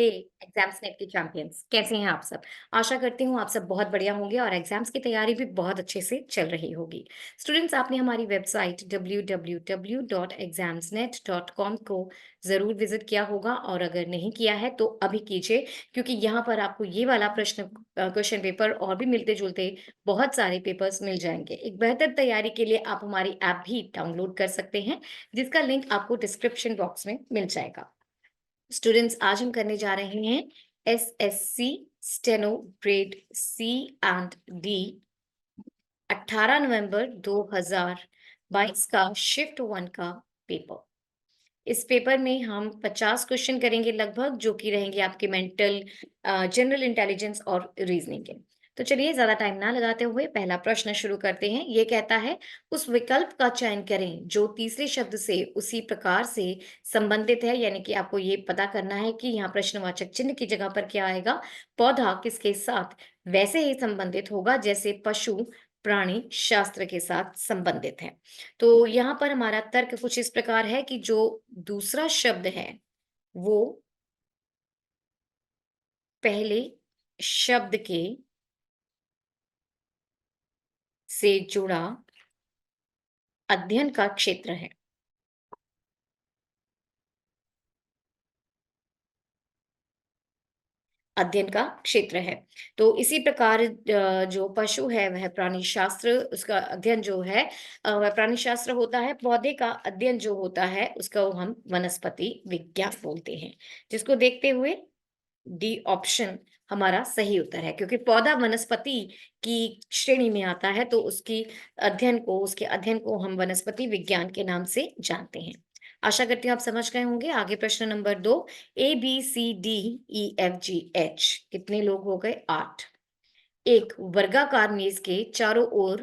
हे exams net के champions, कैसे हैं आप सब? आशा करती हूँ आप सब बहुत बढ़िया होंगे और एग्जाम्स की तैयारी भी बहुत अच्छे से चल रही होगी। स्टूडेंट्स, आपने हमारी वेबसाइट www.examsnet.com को ज़रूर विजिट किया होगा और अगर नहीं किया है तो अभी कीजिए, क्योंकि यहाँ पर आपको ये वाला क्वेश्चन पेपर और भी मिलते-जुलते बहुत सारे पेपर्स मिल जाएँगे। एक बेहतर तैयारी के लिए आप हमारी ऐप भी डाउनलोड कर सकते हैं, जिसका लिंक आपको डिस्क्रिप्शन बॉक्स में मिल जाएगा। स्टूडेंट्स, आज हम करने जा रहे हैं SSC steno grade C and D 18 नवंबर 2022 का शिफ्ट 1 का पेपर। इस पेपर में हम 50 क्वेश्चन करेंगे लगभग, जो कि रहेंगे आपके मेंटल, जनरल इंटेलिजेंस और रीजनिंग के। तो चलिए ज़्यादा टाइम ना लगाते हुए पहला प्रश्न शुरू करते हैं। ये कहता है, उस विकल्प का चयन करें जो तीसरे शब्द से उसी प्रकार से संबंधित है। यानी कि आपको ये पता करना है कि यहाँ प्रश्नवाचक चिन्ह की जगह पर क्या आएगा। पौधा किसके साथ वैसे ही संबंधित होगा जैसे पशु प्राणी शास्त्र के साथ संबंधित है। तो यहाँ पर हमारा तर्क कुछ इस प्रकार है कि जो दूसरा शब्द है, वो पहले शब्द के से जुड़ा अध्ययन का क्षेत्र है। अध्ययन का क्षेत्र है। तो इसी प्रकार जो पशु है वह प्राणी शास्त्र, उसका अध्ययन जो है वह प्राणी शास्त्र होता है। पौधे का अध्ययन जो होता है उसको हम वनस्पति विज्ञान बोलते हैं। जिसको देखते हुए डी ऑप्शन हमारा सही उत्तर है, क्योंकि पौधा वनस्पति की श्रेणी में आता है, तो उसके अध्ययन को हम वनस्पति विज्ञान के नाम से जानते हैं। आशा करती हूँ आप समझ गए होंगे। आगे प्रश्न number 2, A B C D E F G H कितने लोग हो गए? 8। एक वर्गाकार मेज के चारों ओर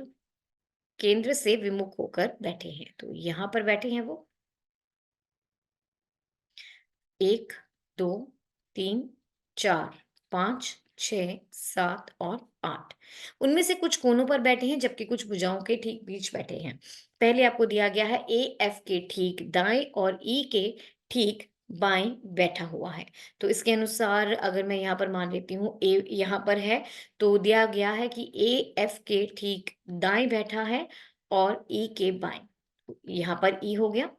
केंद्र से विमुख होकर बैठे हैं। तो यहाँ पर बैठे हैं वो 1, 2, 3, 4, 5, 6, 7 और 8। उनमें से कुछ कोनों पर बैठे हैं, जबकि कुछ भुजाओं के ठीक बीच बैठे हैं। पहले आपको दिया गया है ए एफ के ठीक दाएं और ई के ठीक बाएं बैठा हुआ है। तो इसके अनुसार अगर मैं यहाँ पर मान लेती हूँ ए यहाँ पर है, तो दिया गया है कि ए एफ के ठीक दाएं बैठा है और ई के बाएं। यहाँ पर ई हो गया।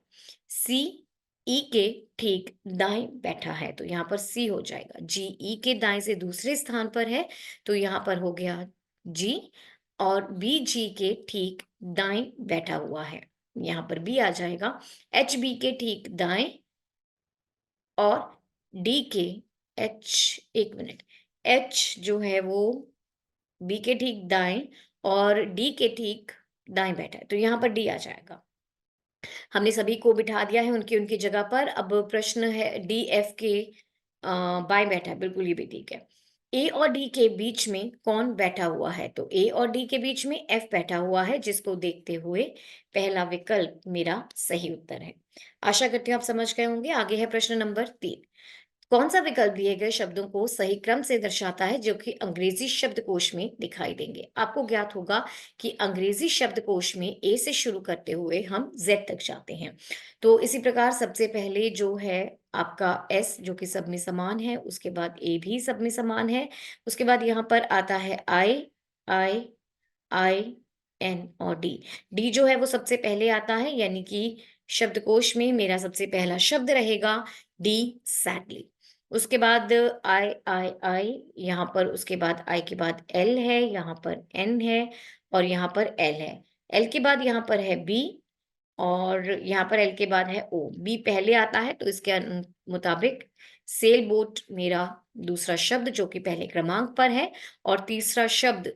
सी ई के ठीक दाएं बैठा है, तो यहाँ पर सी हो जाएगा। जी ई के दाएं से दूसरे स्थान पर है, तो यहाँ पर हो गया जी। और बी जी के ठीक दाएं बैठा हुआ है, यहाँ पर बी आ जाएगा। एच बी के ठीक दाएं और डी के एच, एक मिनट, एच जो है वो बी के ठीक दाएं और डी के ठीक दाएं बैठा है, तो यहाँ पर डी आ जाएगा। हमने सभी को बिठा दिया है उनकी उनकी जगह पर। अब प्रश्न है डी एफ के बाएं बैठा है, बिल्कुल ये भी ठीक है। ए और डी के बीच में कौन बैठा हुआ है? तो ए और डी के बीच में एफ बैठा हुआ है, जिसको देखते हुए पहला विकल्प मेरा सही उत्तर है। आशा करती हूँ आप समझ गए होंगे। आगे है प्रश्न नंबर 3। कौन-सा विकल्प दिए गए शब्दों को सही क्रम से दर्शाता है, जो कि अंग्रेजी शब्दकोश में दिखाई देंगे? आपको ज्ञात होगा कि अंग्रेजी शब्दकोश में ए से शुरू करते हुए हम जेड तक जाते हैं। तो इसी प्रकार सबसे पहले जो है आपका एस, जो कि सब में समान है, उसके बाद ए भी सब में समान है, उसके बाद यहाँ पर आता है आई, आई, आई, एन और डी। डी जो है वो सबसे पहले आता है, यानी कि शब्दकोश में मेरा सबसे पहला शब्द रहेगा डी, सैडली। उसके बाद आई, आई, आई, यहाँ पर उसके बाद आई के बाद एल है, यहाँ पर एन है और यहाँ पर एल है। एल के बाद यहाँ पर है बी और यहाँ पर एल के बाद है ओ। बी पहले आता है, तो इसके मुताबिक सेल बोट मेरा दूसरा शब्द जो कि पहले क्रमांक पर है और तीसरा शब्द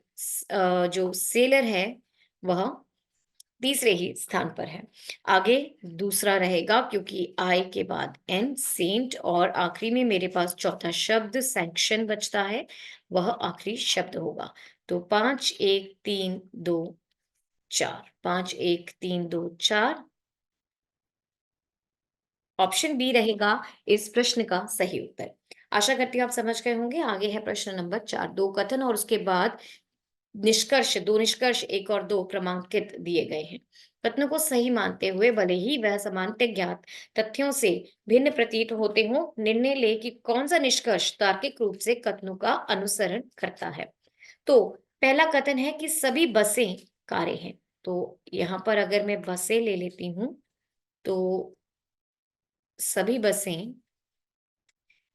जो सेलर है वह तीसरे ही स्थान पर है। आगे दूसरा रहेगा, क्योंकि आई के बाद एन सेंट और आखिरी में मेरे पास चौथा शब्द सैंक्शन बचता है, वह आखिरी शब्द होगा। तो 5 1 3 2 4, 5 1 3 2 4, ऑप्शन बी रहेगा इस प्रश्न का सही उत्तर। आशा करती हूँ आप समझ गए होंगे। आगे है प्रश्न नंबर 4। 2 कथन और उसके बाद निष्कर्ष, 2 निष्कर्ष 1 और 2 क्रमांकित दिए गए हैं। कथनों को सही मानते हुए भले ही वह सामान्यतः ज्ञात तथ्यों से भिन्न प्रतीत होते हों, निर्णय लें कि कौन-सा निष्कर्ष तार्किक रूप से कथनों का अनुसरण करता है। तो पहला कथन है कि सभी बसें कारें हैं। तो यहाँ पर अगर मैं बसें ले लेती हूँ, तो सभी बसें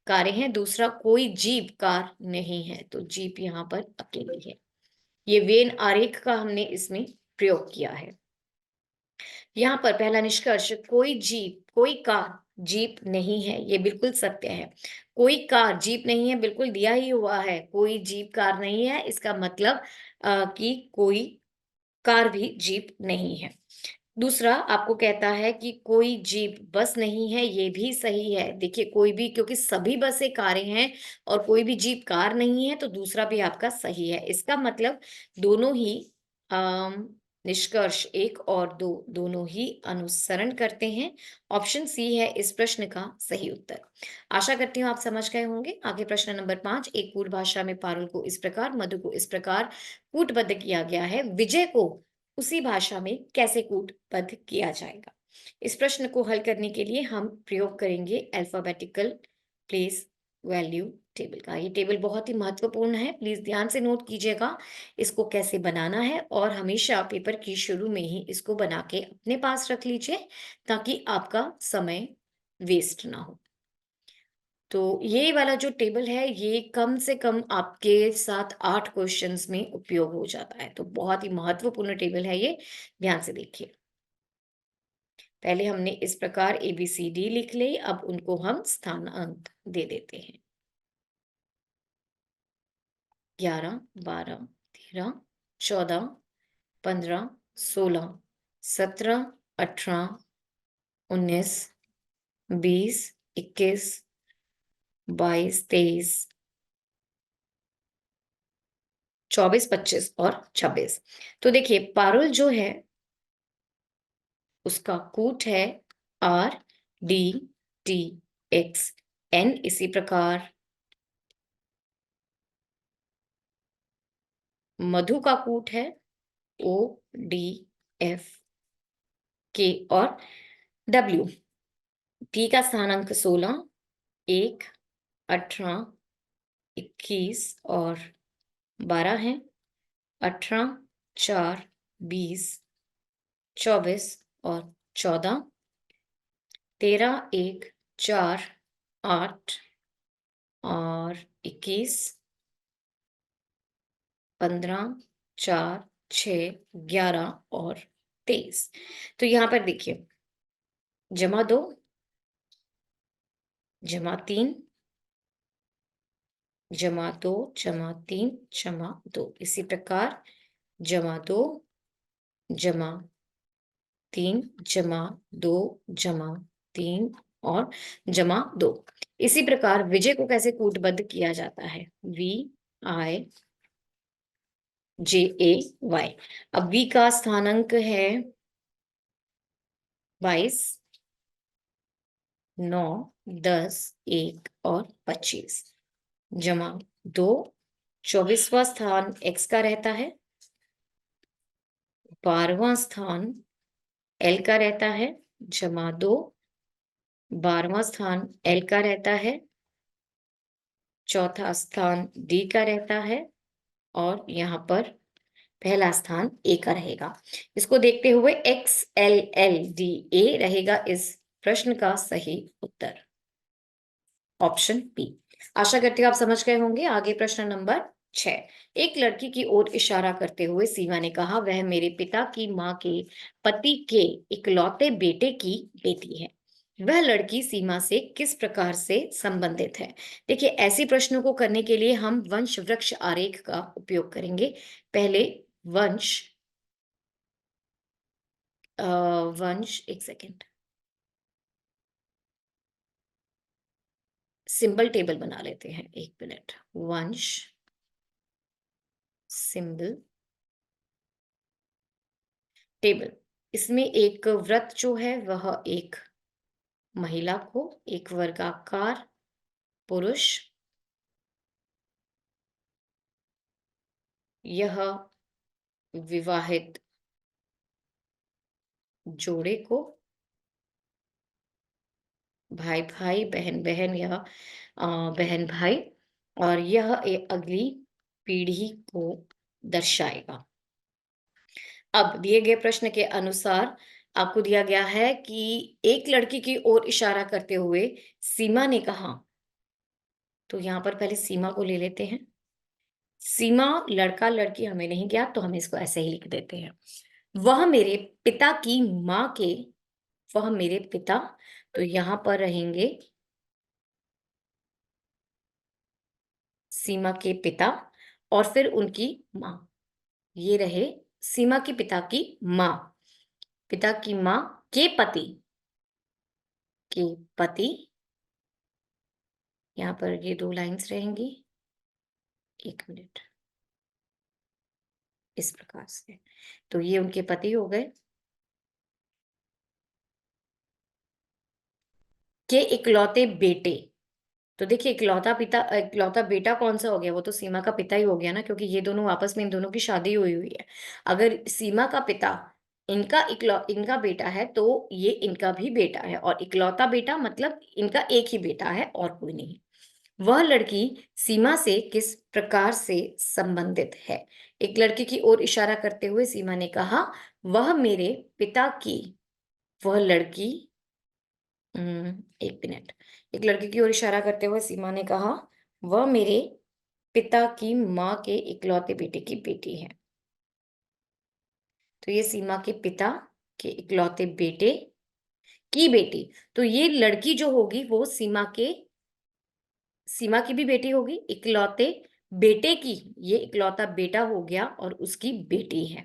कारें हैं। दूसरा, कोई जीप कार नहीं है, तो जीप यहाँ पर अकेली है। ये वेन आरेख का हमने इसमें प्रयोग किया है। यहाँ पर पहला निष्कर्ष, कोई जीप, कोई कार जीप नहीं है, ये बिल्कुल सत्य है। कोई कार जीप नहीं है, बिल्कुल दिया ही हुआ है। कोई जीप कार नहीं है, इसका मतलब कि कोई कार भी जीप नहीं है। दूसरा आपको कहता है कि कोई जीप बस नहीं है, ये भी सही है। देखिए, कोई भी, क्योंकि सभी बसें कारें हैं और कोई भी जीप कार नहीं है, तो दूसरा भी आपका सही है। इसका मतलब दोनों ही निष्कर्ष 1 और 2 दोनों ही अनुसरण करते हैं। ऑप्शन सी है इस प्रश्न का सही उत्तर। आशा करती हूँ आप समझ गए होंगे। आगे प्रश्न नंबर 5, एक कूट भाषा में पारुल को इस प्रकार, मधु को इस प्रकार कूटबद्ध किया गया है। विजय को उसी भाषा में कैसे कूटबद्ध किया जाएगा? इस प्रश्न को हल करने के लिए हम प्रयोग करेंगे अल्फाबेटिकल प्लेस वैल्यू टेबल का। ये टेबल बहुत ही महत्वपूर्ण है, प्लीज ध्यान से नोट कीजिएगा इसको कैसे बनाना है, और हमेशा पेपर की शुरू में ही इसको बना के अपने पास रख लीजिए ताकि आपका समय वेस्ट ना हो। तो ये वाला जो टेबल है, ये कम से कम आपके 7-8 क्वेश्चंस में उपयोग हो जाता है। तो बहुत ही महत्वपूर्ण टेबल है ये, ध्यान से देखिए। पहले हमने इस प्रकार ABCD लिख ली, अब उनको हम स्थानांक दे देते हैं। 11, 12, 13, 14, 15, 16, 17, 18, 19, 20, 21, 22, 23, 24, 25 और 26। तो देखिए, पारुल जो है उसका कूट है RDTXN। इसी प्रकार मधु का कूट है ODFK और W। P का स्थानांक 16, 1, 18, 21 और 12 है। 18, 4, 20, 24 और 14, 13, 1, 4, 8 और 21, 15, 4, 6, 11 और 23। तो यहाँ पर देखिए, जमा 2, जमा 3, जमा 2, जमा 3, जमा 2। इसी प्रकार जमा 2, जमा 3, जमा 2, जमा 3 और जमा 2। इसी प्रकार विजय को कैसे कूटबद्ध किया जाता है? VIJAY। अब V का स्थानांक है 22, 9, 10, 1 और 25। जमा 2, 24वां स्थान X का रहता है, 12वां स्थान L का रहता है, जमा 2, 12वां स्थान L का रहता है, चौथा स्थान D का रहता है और यहाँ पर पहला स्थान A का रहेगा। इसको देखते हुए XLLDA रहेगा इस प्रश्न का सही उत्तर। Option B. आशा करती हूँ आप समझ गए होंगे। आगे प्रश्न नंबर 6। एक लड़की की ओर इशारा करते हुए सीमा ने कहा, वह मेरे पिता की माँ के पति के इकलौते बेटे की बेटी है। वह लड़की सीमा से किस प्रकार से संबंधित है? देखिए, ऐसे प्रश्नों को करने के लिए हम वंश वृक्ष आरेख का उपयोग करेंगे। पहले वंश वंश, एक सेकेंड, सिंबल टेबल बना लेते हैं। एक मिनट। वंश सिंबल टेबल। इसमें एक व्रत जो है वह एक महिला को, एक वर्गाकार पुरुष, यह विवाहित जोड़े को भाई भाई, बहन बहन या बहन भाई, और यह अगली पीढ़ी को दर्शाएगा। अब दिए गए प्रश्न के अनुसार आपको दिया गया है कि एक लड़की की ओर इशारा करते हुए सीमा ने कहा, तो यहाँ पर पहले सीमा को ले लेते हैं। सीमा लड़का लड़की हमें नहीं ज्ञात, तो हम इसको ऐसे ही लिख देते हैं। वह मेरे पिता की माँ के, वह मेरे पिता, तो यहाँ पर रहेंगे सीमा के पिता और फिर उनकी माँ। ये रहे सीमा के पिता की माँ, पिता की माँ के पति, के पति, यहाँ पर ये 2 लाइन्स रहेंगी। 1 मिनट, इस प्रकार से। तो ये उनके पति हो गए, के इकलौते बेटे। तो देखिए इकलौता बेटा कौन-सा हो गया? वो तो सीमा का पिता ही हो गया ना, क्योंकि ये दोनों आपस में, इन दोनों की शादी हुई हुई है। अगर सीमा का पिता इनका बेटा है, तो ये इनका भी बेटा है, और इकलौता बेटा मतलब इनका एक ही बेटा है और कोई नहीं। वह लड़की सीमा से किस प्रकार से संबंधित है? एक लड़की की ओर इशारा करते हुए सीमा ने कहा, "वह मेरे पिता की।" वह लड़की 1 मिनट। एक लड़की की ओर इशारा करते हुए सीमा ने कहा, "वह मेरे पिता की माँ के इकलौते बेटे की बेटी है।" तो ये सीमा के पिता के इकलौते बेटे की बेटी। तो ये लड़की जो होगी वो सीमा की भी बेटी होगी, इकलौते बेटे की, ये इकलौता बेटा हो गया और उसकी बेटी है।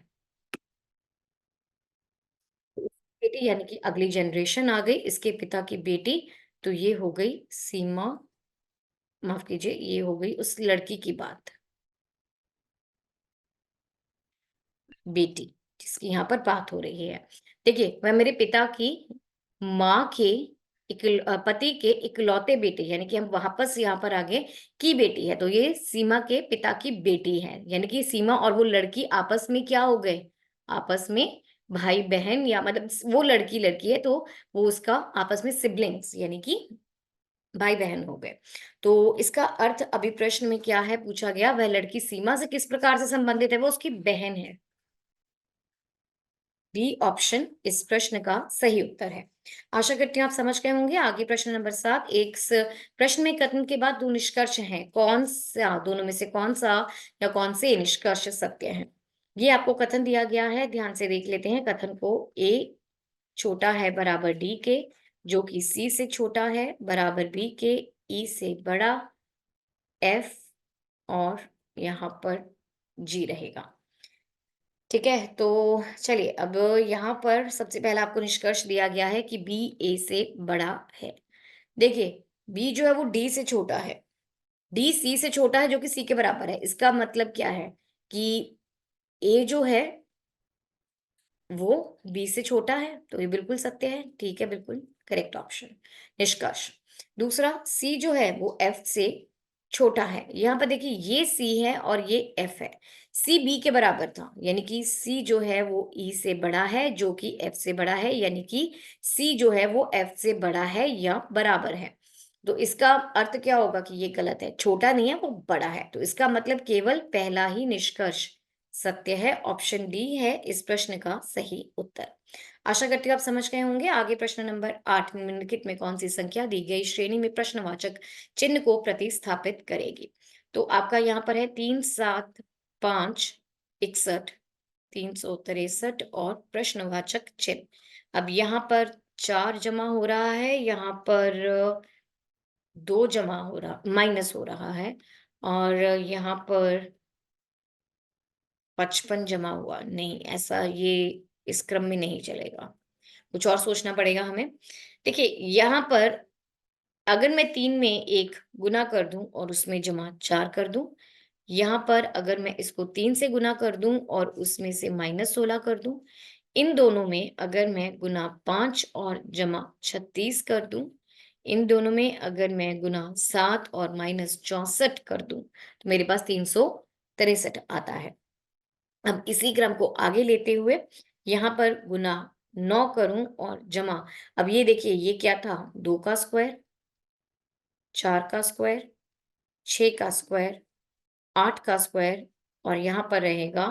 बेटी यानी कि अगली जनरेशन आ गई, इसके पिता की बेटी, तो ये हो गई सीमा, माफ कीजिए, ये हो गई उस लड़की की बात, बेटी, जिसकी यहाँ पर बात हो रही है। देखिए, वह मेरे पिता की माँ के पति के इकलौते बेटे, यानी कि हम वापस यहाँ पर आ गए, की बेटी है, तो ये सीमा के पिता की बेटी है, यानी कि सीमा और वो लड़की आपस में क्या हो गए? आपस में भाई-बहन, या मतलब वो लड़की है, तो वो उसका आपस में सिब्लिंग्स यानी कि भाई-बहन हो गए। तो इसका अर्थ अभी प्रश्न में क्या है पूछा गया, वह लड़की सीमा से किस प्रकार से संबंधित है? वो उसकी बहन है। बी ऑप्शन इस प्रश्न का सही उत्तर है। आशा करती हूँ आप समझ गए होंगे। आगे प्रश्न नंबर 7, एक प्रश्न में कथन के बाद 2 निष्कर्ष हैं। कौन सा, दोनों में से कौन सा या कौन से निष्कर्ष सत्य हैं? ये आपको कथन दिया गया है, ध्यान से देख लेते हैं कथन को। ए छोटा है बराबर डी के, जो कि सी से छोटा है बराबर बी के, ई से बड़ा एफ, और यहाँ पर जी रहेगा। ठीक है, तो चलिए अब यहाँ पर सबसे पहला आपको निष्कर्ष दिया गया है कि बी ए से बड़ा है। देखिए, बी जो है वो डी से छोटा है, डी सी से छोटा है जो कि सी के बराबर है। इसका मतलब क्या है कि ए जो है वो बी से छोटा है, तो ये बिल्कुल सत्य है। ठीक है, बिल्कुल करेक्ट ऑप्शन। निष्कर्ष दूसरा, सी जो है वो एफ से छोटा है। यहाँ पर देखिए, ये सी है और ये एफ है। सी बी के बराबर था, यानी कि सी जो है वो ई से बड़ा है, जो कि एफ से बड़ा है, यानी कि सी जो है वो एफ से बड़ा है या बराबर है। तो इसका अर्थ क्या होगा कि ये गलत है, छोटा नहीं है वो बड़ा है। तो इसका मतलब केवल पहला ही निष्कर्ष सत्य है, ऑप्शन डी है इस प्रश्न का सही उत्तर। आशा करती हूँ आप समझ गए होंगे। आगे प्रश्न नंबर 8, निम्नलिखित में कौन सी संख्या दी गई श्रेणी में प्रश्नवाचक चिन्ह को प्रतिस्थापित करेगी? तो आपका यहाँ पर है 3, 7, 5, 61, 363 और प्रश्नवाचक चिन्ह। अब यहाँ पर 4 जमा हो रहा है, यहाँ पर 2 जमा हो रहा, माइनस हो रहा है, और यहाँ पर 55 जमा हुआ, नहीं ऐसा, ये इस क्रम में नहीं चलेगा, कुछ और सोचना पड़ेगा हमें। देखिए, यहाँ पर अगर मैं 3 में 1 गुना कर दूं और उसमें जमा 4 कर दूं, यहाँ पर अगर मैं इसको 3 से गुना कर दूं और उसमें से -16 कर दूं, इन दोनों में अगर मैं गुना 5 और जमा 36 कर दूं, इन दोनों में अगर मैं गुना 7 और -64 कर दूं, तो मेरे पास 363 आता है। अब इसी क्रम को आगे लेते हुए यहाँ पर गुना 9 करूँ और जमा, अब ये देखिए ये क्या था 2 का स्क्वायर, 4 का स्क्वायर, 6 का स्क्वायर, 8 का स्क्वायर और यहाँ पर रहेगा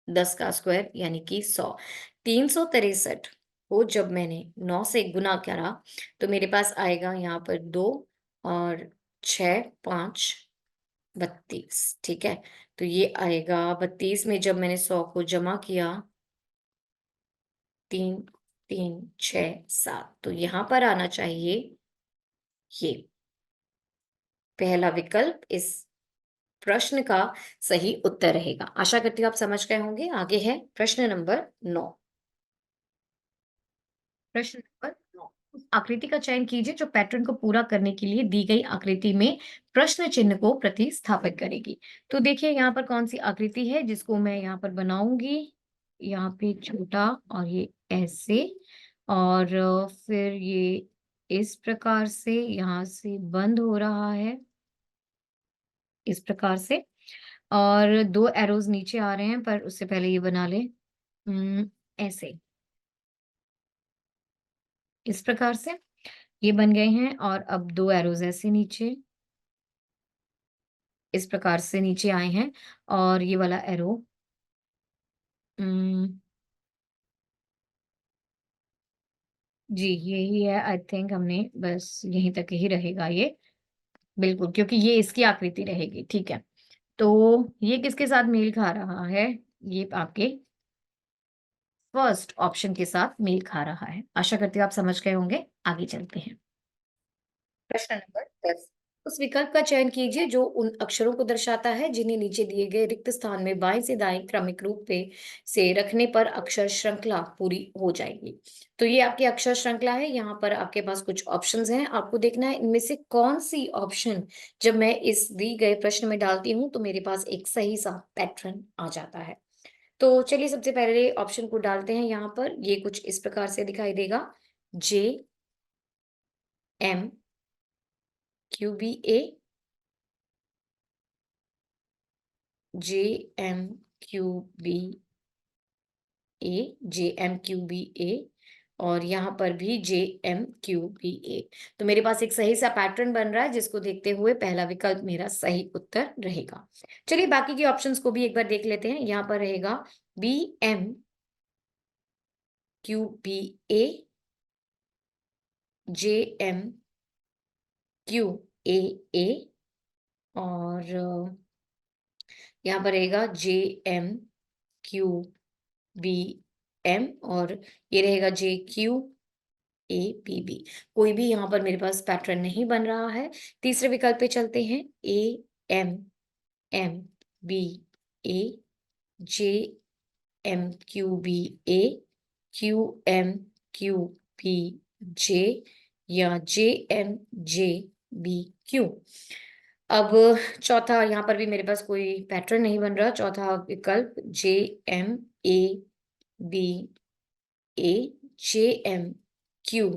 10 का स्क्वायर यानी कि 100। 363 को जब मैंने 9 से गुना करा तो मेरे पास आएगा यहाँ पर 2 और 6, 5, 32, ठीक है? तो ये आएगा 32 में जब मैंने 100 को जमा किया 3, 3, 6, 7 तो यहाँ पर आना चाहिए ये पहला विकल्प इस प्रश्न का सही उत्तर रहेगा। आशा करती हूँ आप समझ गए होंगे। आगे है प्रश्न नंबर 9। प्रश्न नंबर 9, उस आकृति का चयन कीजिए जो पैटर्न को पूरा करने के लिए दी गई आकृति में प्रश्न चिन्ह को प्रतिस्थापित करेगी। तो देखिए यहाँ पर कौन सी आकृति है जिसको मैं यहाँ पर बनाऊंगी। यहाँ पे छोटा और ये ऐसे और फिर ये इस प्रकार से यहाँ से बंद हो रहा है इस प्रकार से और 2 एरोज नीचे आ रहे हैं पर उससे पहले ये बना लें ऐसे इस प्रकार से ये बन गए हैं और अब 2 एरोज ऐसे नीचे इस प्रकार से नीचे आए हैं और ये वाला एरो उम, जी यही है आई थिंक हमने बस यहीं तक ही रहेगा ये, बिल्कुल क्योंकि ये इसकी आकृति रहेगी, ठीक है। तो ये किसके साथ मेल खा रहा है? ये आपके फर्स्ट ऑप्शन के साथ मेल खा रहा है। आशा करती हूँ आप समझ गए होंगे। आगे चलते हैं। प्रश्न नंबर 10, उस विकल्प का चयन कीजिए जो उन अक्षरों को दर्शाता है जिन्हें नीचे दिए गए रिक्त स्थान में बाएं से दाएं क्रमिक रूप पे से रखने पर अक्षर श्रृंखला पूरी हो जाएगी। तो ये आपकी अक्षर श्रृंखला है। यहाँ पर आपके पास कुछ ऑप्शंस हैं, आपको देखना है इनमें से कौन सी ऑप्शन जब मैं इस दी गए प्रश्न में डालती हूँ तो मेरे पास एक सही सा पैटर्न आ जाता है। तो चलिए सबसे पहले ऑप्शन को डालते हैं यहाँ पर। ये कुछ इस प्रकार से दिखाई देगा, जे M Q B A, J M Q B A, J M Q B ए और यहाँ पर भी जे एम क्यू बी ए। तो मेरे पास एक सही सा पैटर्न बन रहा है जिसको देखते हुए पहला विकल्प मेरा सही उत्तर रहेगा। चलिए बाकी के ऑप्शंस को भी एक बार देख लेते हैं। यहाँ पर रहेगा B M Q B A, J M Q A A और यहाँ पर रहेगा J M Q B M और ये रहेगा J Q A B B. कोई भी यहाँ पर मेरे पास पैटर्न नहीं बन रहा है। तीसरे विकल्प पे चलते हैं, A M M B A, J M Q B A, Q M Q B J या J M J B Q. अब चौथा यहाँ पर भी मेरे पास कोई पैटर्न नहीं बन रहा। चौथा विकल्प J M A B A, J M Q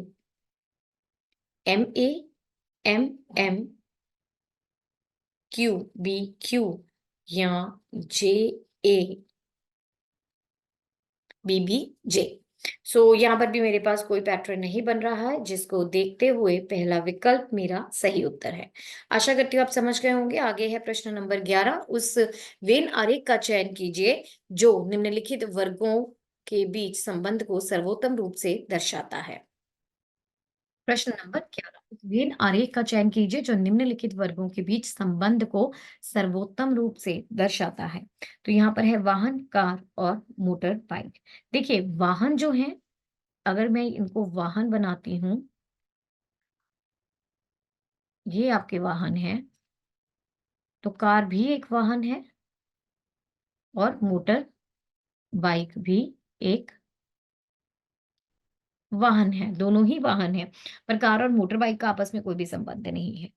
M A, M M Q B Q या जे ए बी बी जे। सो यहाँ पर भी मेरे पास कोई पैटर्न नहीं बन रहा है जिसको देखते हुए पहला विकल्प मेरा सही उत्तर है। आशा करती हूँ आप समझ गए होंगे। आगे है प्रश्न नंबर 11, उस वेन आरेख का चयन कीजिए जो निम्नलिखित वर्गों के बीच संबंध को सर्वोत्तम रूप से दर्शाता है। प्रश्न नंबर 11, उस वेन आरेख का चयन कीजिए जो निम्नलिखित वर्गों के बीच संबंध को सर्वोत्तम रूप से दर्शाता है। तो यहाँ पर है वाहन, कार और मोटर बाइक। देखिए वाहन जो है, अगर मैं इनको वाहन बनाती हूँ, ये आपके वाहन है, तो कार भी एक वाहन है और मोटर बाइक भी एक वाहन है, दोनों ही वाहन है, पर कार और मोटर बाइक का आपस में कोई भी संबंध नहीं है।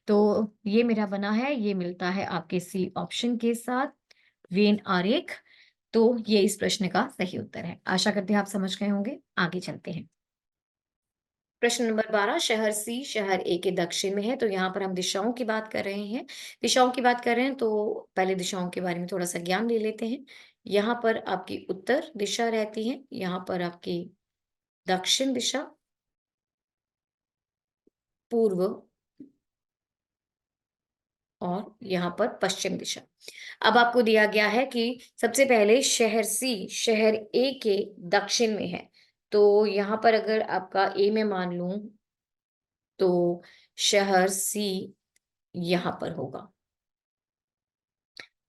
तो ये मेरा बना है, ये मिलता है आपके सी ऑप्शन के साथ, वेन आरेख। तो ये इस प्रश्न का सही उत्तर है। आशा करते हैं आप समझ गए होंगे। आगे चलते हैं। प्रश्न नंबर 12, शहर सी शहर ए के दक्षिण में है, तो यहाँ पर हम दिशाओं की बात कर रहे हैं। दिशाओं की बात कर रहे हैं तो पहले दिशाओं के बारे में थोड़ा-सा ज्ञान ले लेते हैं। यहाँ पर आपकी उत्तर दिशा रहती है, यहाँ पर आपकी दक्षिण दिशा, पूर्व और यहाँ पर पश्चिम दिशा। अब आपको दिया गया है कि सबसे पहले शहर सी शहर ए के दक्षिण में है। तो यहाँ पर अगर आपका ए मैं मान लूँ तो शहर सी यहाँ पर होगा,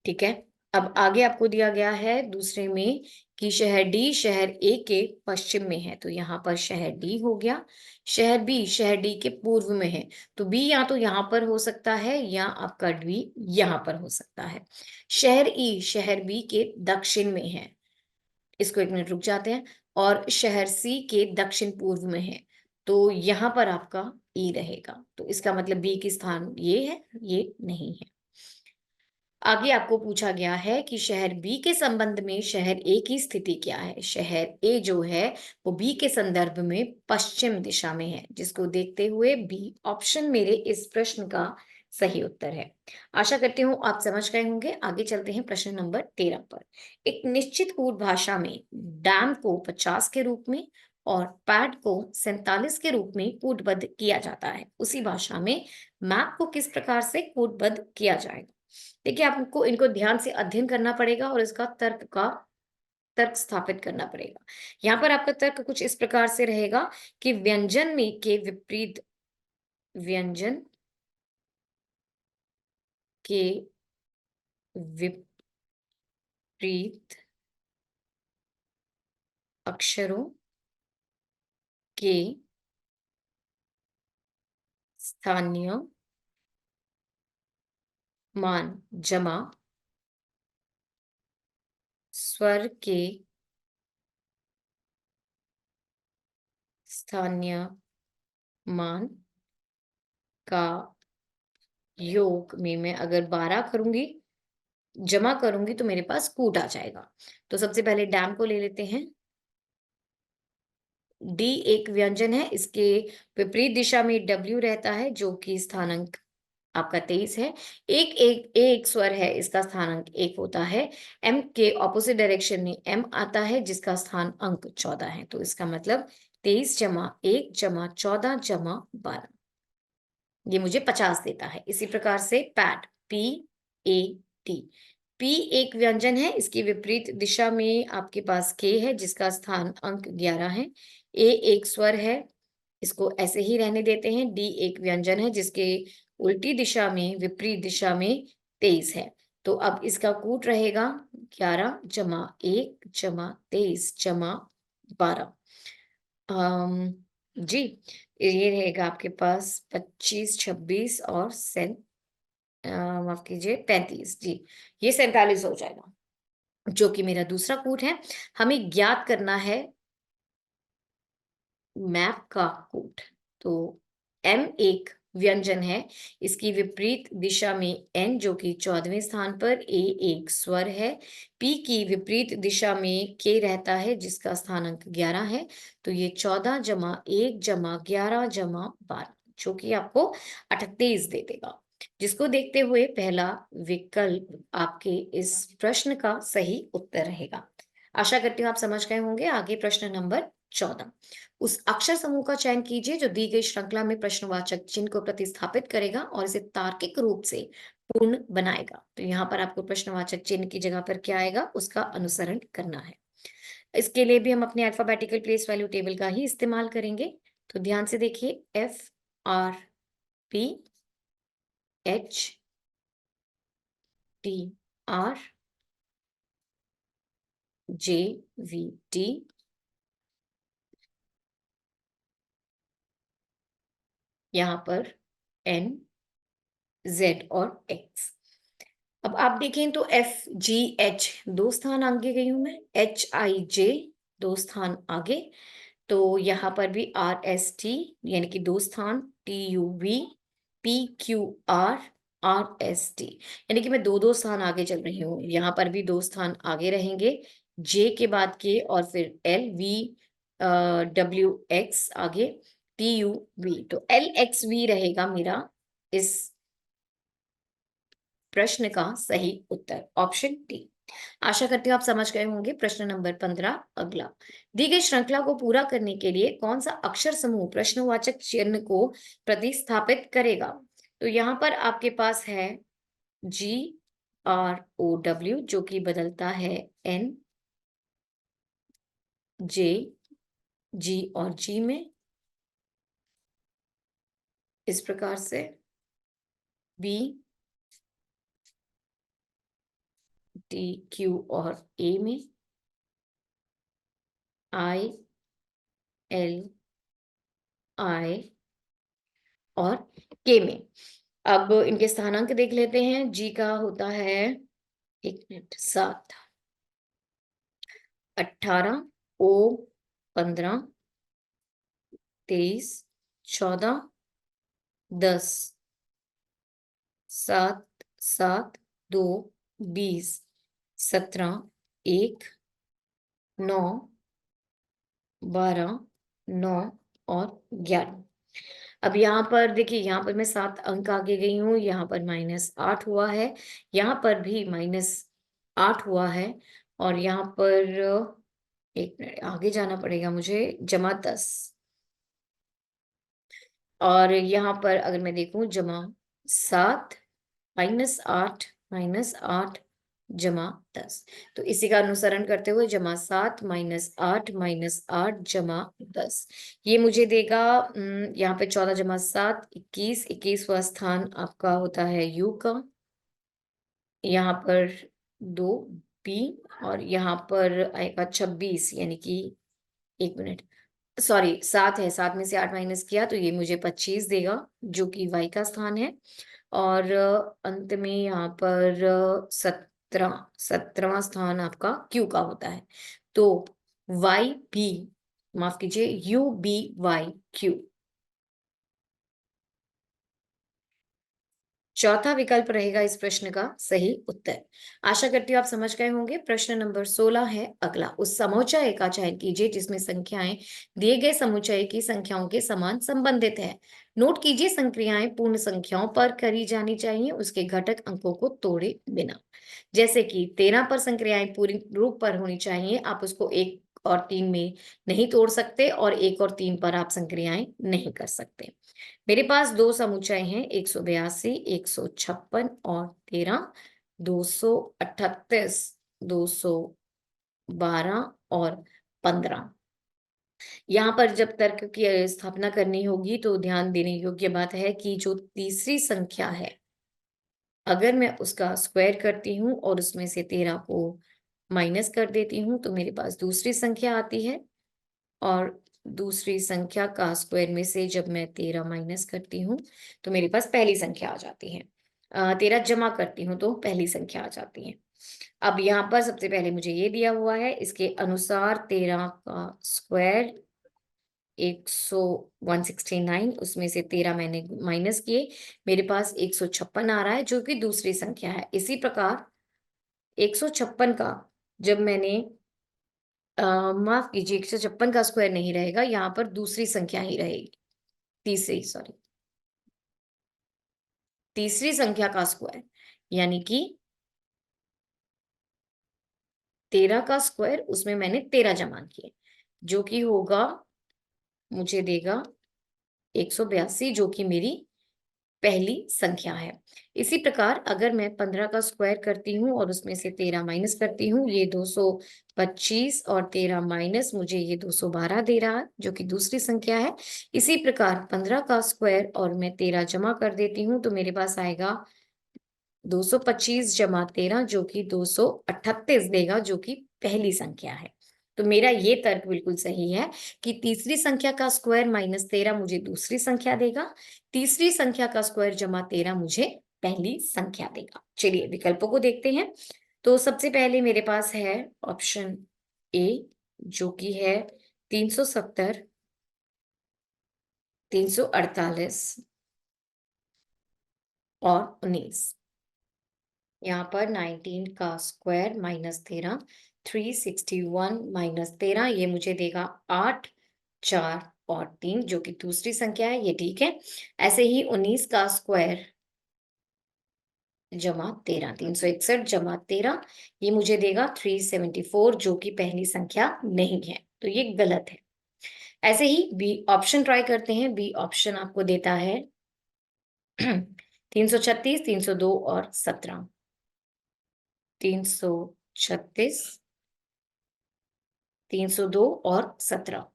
ठीक है? अब आगे आपको दिया गया है दूसरे में कि शहर डी शहर ए के पश्चिम में है, तो यहाँ पर शहर डी हो गया। शहर बी शहर डी के पूर्व में है, तो बी या तो यहाँ पर हो सकता है या आपका डी यहाँ पर हो सकता है। शहर ई शहर बी के दक्षिण में है, इसको 1 मिनट रुक जाते हैं, और शहर सी के दक्षिण पूर्व में है, तो यहाँ पर आपका ई रहेगा। तो इसका मतलब बी की स्थान ये है, ये नहीं है। आगे आपको पूछा गया है कि शहर बी के संबंध में शहर ए की स्थिति क्या है। शहर ए जो है वो बी के संदर्भ में पश्चिम दिशा में है, जिसको देखते हुए बी ऑप्शन मेरे इस प्रश्न का सही उत्तर है। आशा करती हूँ आप समझ गए होंगे। आगे चलते हैं प्रश्न नंबर 13 पर। एक निश्चित कूट भाषा में डैम को 50 के रूप में और पैड को 47 के रूप में कूटबद्ध किया जाता है। उसी भाषा में मैप को किस प्रकार से कूटबद्ध किया जाएगा। देखिए, आपको इनको ध्यान से अध्ययन करना पड़ेगा और इसका तर्क स्थापित करना पड़ेगा। यहाँ पर आपका तर्क कुछ इस प्रकार से रहेगा कि व्यंजन के विपरीत अक्षरों के स्थानीय मान जमा स्वर के स्थानीय मान का योग में मैं अगर 12 करूंगी, जमा करूंगी तो मेरे पास कूट आ जाएगा। तो सबसे पहले डैम को ले लेते हैं। डी एक व्यंजन है, इसके विपरीत दिशा में डब्ल्यू रहता है जो कि स्थानांक आपका 23 है। एक स्वर है, इसका स्थानांक 1 होता है। एम के ऑपोजिट डायरेक्शन में एम आता है जिसका स्थान अंक 14 है। तो इसका मतलब 23 जमा 1 जमा 14 जमा 12, ये मुझे 50 देता है। इसी प्रकार से PAT P A T, P एक व्यंजन है, इसकी विपरीत दिशा में आपके पास के है जिसका स्थान अंक 11 है। ए एक स्वर है, इसको ऐसे ही रहने देते हैं। डी एक व्यंजन है जिसके उल्टी दिशा में विपरीत दिशा में 23 है। तो अब इसका कूट रहेगा 11 जमा 1 जमा 23 जमा 12। जी, ये रहेगा आपके पास 25, 26 और माफ कीजिए 35। जी, ये 47 हो जाएगा, जो कि मेरा दूसरा कूट है। हमें ज्ञात करना है मैप का कूट। तो एम एक व्यंजन है, इसकी विपरीत दिशा में एन जो कि 14वें स्थान पर, ए एक स्वर है, पी की विपरीत दिशा में के रहता है जिसका स्थानांक 11 है। तो ये 14 जमा 1 जमा 11 जमा 12 जो कि आपको 38 दे देगा, जिसको देखते हुए पहला विकल्प आपके इस प्रश्न का सही उत्तर रहेगा। आशा करती हूँ आप समझ गए होंगे। आगे प्रश्न नंबर 14, उस अक्षर समूह का चयन कीजिए जो दी गई श्रृंखला में प्रश्नवाचक चिन्ह को प्रतिस्थापित करेगा और इसे तार्किक रूप से पूर्ण बनाएगा। तो यहाँ पर आपको प्रश्नवाचक चिन्ह की जगह पर क्या आएगा उसका अनुसरण करना है। इसके लिए भी हम अपने अल्फाबेटिकल प्लेस वैल्यू टेबल का ही इस्तेमाल करेंगे। तो ध्यान से देखिए, FRPHTR JVT, यहाँ पर N Z और X। अब आप देखें तो FGH 2 स्थान आगे गई हूं मैं, HIJ 2 स्थान आगे, तो यहाँ पर भी RST यानी कि 2 स्थान, TUV PQR RST यानी कि मैं 2-2 स्थान आगे चल रही हूँ। यहाँ पर भी 2 स्थान आगे रहेंगे, J के बाद के और फिर LV WX आगे, TUV। तो LXV रहेगा मेरा इस प्रश्न का सही उत्तर, ऑप्शन डी। आशा करती हूँ आप समझ गए होंगे। प्रश्न नंबर 15 अगला। दी गई श्रृंखला को पूरा करने के लिए कौन सा अक्षर समूह प्रश्नवाचक चिन्ह को प्रतिस्थापित करेगा? तो यहाँ पर आपके पास है GROW जो कि बदलता है N, J, G और G में, इस प्रकार से B, D, Q और A में, I, L, I और K में। अब इनके स्थानांक देख लेते हैं। जी का होता है, एक मिनट, 7, 18, O 15, 23, 14, 10, 7, 7, 2, 20, 17, 1, 9, 12, 9 और 11। अब यहाँ पर देखिए, यहाँ पर मैं 7 अंक आगे गई हूँ, यहाँ पर -8 हुआ है, यहाँ पर भी -8 हुआ है, और यहाँ पर एक मिनट आगे जाना पड़ेगा मुझे, +10। और यहाँ पर अगर मैं देखूं, +7 -8 -8 +10। तो इसी का अनुसरण करते हुए +7 -8 -8 +10, ये मुझे देगा यहाँ पे 14 +7 21, 21वां स्थान आपका होता है यू का, यहाँ पर 2 बी, और यहाँ पर आएगा 26, यानी कि एक मिनट, सॉरी 7 है, 7 में से 8 माइनस किया तो ये मुझे 25 देगा, जो कि वाई का स्थान है। और अंत में यहाँ पर 17वां स्थान आपका क्यू का होता है। तो वाई बी, माफ कीजिए, UBYQ चौथा विकल्प रहेगा इस प्रश्न का सही उत्तर। आशा करती हूँ आप समझ गए होंगे। प्रश्न नंबर 16 है अगला। उस समुच्चय का चयन कीजिए जिसमें संख्याएं दिए गए समुच्चय की संख्याओं के समान संबंधित है। नोट कीजिए, संक्रियाएं पूर्ण संख्याओं पर करी जानी चाहिए, उसके घटक अंकों को तोड़े बिना। जैसे कि 13 पर संक्रियाएं पूरी रूप पर होनी चाहिए, आप उसको 1 और 3 में नहीं तोड़ सकते, और 1 और 3 पर आप संक्रियाएं नहीं कर सकते। मेरे पास दो समुच्चय हैं, 182, 156 और 13, 238, 212 और 15। यहाँ पर जब तर्क की स्थापना करनी होगी तो ध्यान देने योग्य बात है कि जो तीसरी संख्या है, अगर मैं उसका स्क्वायर करती हूँ और उसमें से 13 को माइनस कर देती हूँ तो मेरे पास दूसरी संख्या आती है, और दूसरी संख्या का स्क्वायर में से जब मैं 13 माइनस करती हूँ तो मेरे पास पहली संख्या आ जाती है। 13 जमा करती हूँ तो पहली संख्या आ जाती है। अब यहाँ पर सबसे पहले मुझे ये दिया हुआ है, इसके अनुसार 13 का स्क्वायर 169, उसमें से 13 मैंने माइनस किए, मेरे पास 156 आ रहा है, जो कि दूसरी संख्या है। इसी प्रकार 156 का जब मैंने माफ कीजिए, 156 का स्क्वायर नहीं रहेगा, यहाँ पर दूसरी संख्या ही रहेगी, तीसरी संख्या का स्क्वायर, यानी कि 13 का स्क्वायर, उसमें मैंने 13 जमा किए, जो कि होगा, मुझे देगा 182, जो कि मेरी पहली संख्या है। इसी प्रकार अगर मैं 15 का स्क्वायर करती हूँ और उसमें से 13 माइनस करती हूँ, ये 225, और 13 माइनस मुझे ये 212 दे रहा है, जो कि दूसरी संख्या है। इसी प्रकार 15 का स्क्वायर और मैं 13 जमा कर देती हूँ तो मेरे पास आएगा 225 जमा 13, जो कि 238 देगा, जो कि पहली संख्या है। तो मेरा ये तर्क बिल्कुल सही है कि तीसरी संख्या का स्क्वायर माइनस 13 मुझे दूसरी संख्या देगा, तीसरी संख्या का स्क्वायर जमा 13 मुझे पहली संख्या देगा। चलिए विकल्पों को देखते हैं। तो सबसे पहले मेरे पास है ऑप्शन ए, जो कि है 370, 348 और 19। यहाँ पर 19 का स्क्वायर -13, 361 -13, ये मुझे देगा 8, 4, और 3 जो कि दूसरी संख्या है, ये ठीक है। ऐसे ही 19 का स्क्वायर जमा 13, 361 जमा 13, ये मुझे देगा 374 जो कि पहली संख्या नहीं है, तो ये गलत है। ऐसे ही बी ऑप्शन ट्राई करते हैं। बी ऑप्शन आपको देता है 336, 302 और 17। 336, 302 और 17।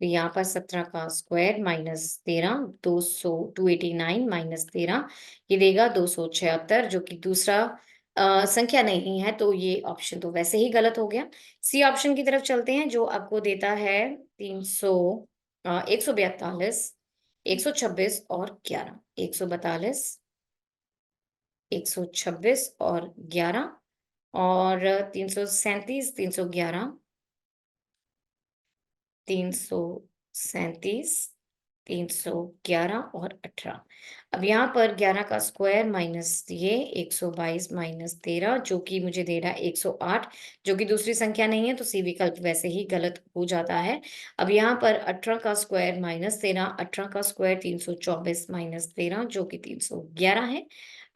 तो यहाँ पर 17 का स्क्वायर माइनस 13, 289 माइनस 13, ये देगा 276 जो कि दूसरा संख्या नहीं है, तो ये ऑप्शन तो वैसे ही गलत हो गया। सी ऑप्शन की तरफ चलते हैं जो आपको देता है 142, 126 और 11। 142, 126 और 11 और 337, 311, 337, 311 और 18। अब यहाँ पर 11 का स्क्वायर माइनस ये 122 माइनस 13 जो कि मुझे दे रहा है 108 जो कि दूसरी संख्या नहीं है, तो सी विकल्प वैसे ही गलत हो जाता है। अब यहाँ पर 18 का स्क्वायर माइनस 13, 18 का स्क्वायर 324 माइनस 13 जो कि 311 है।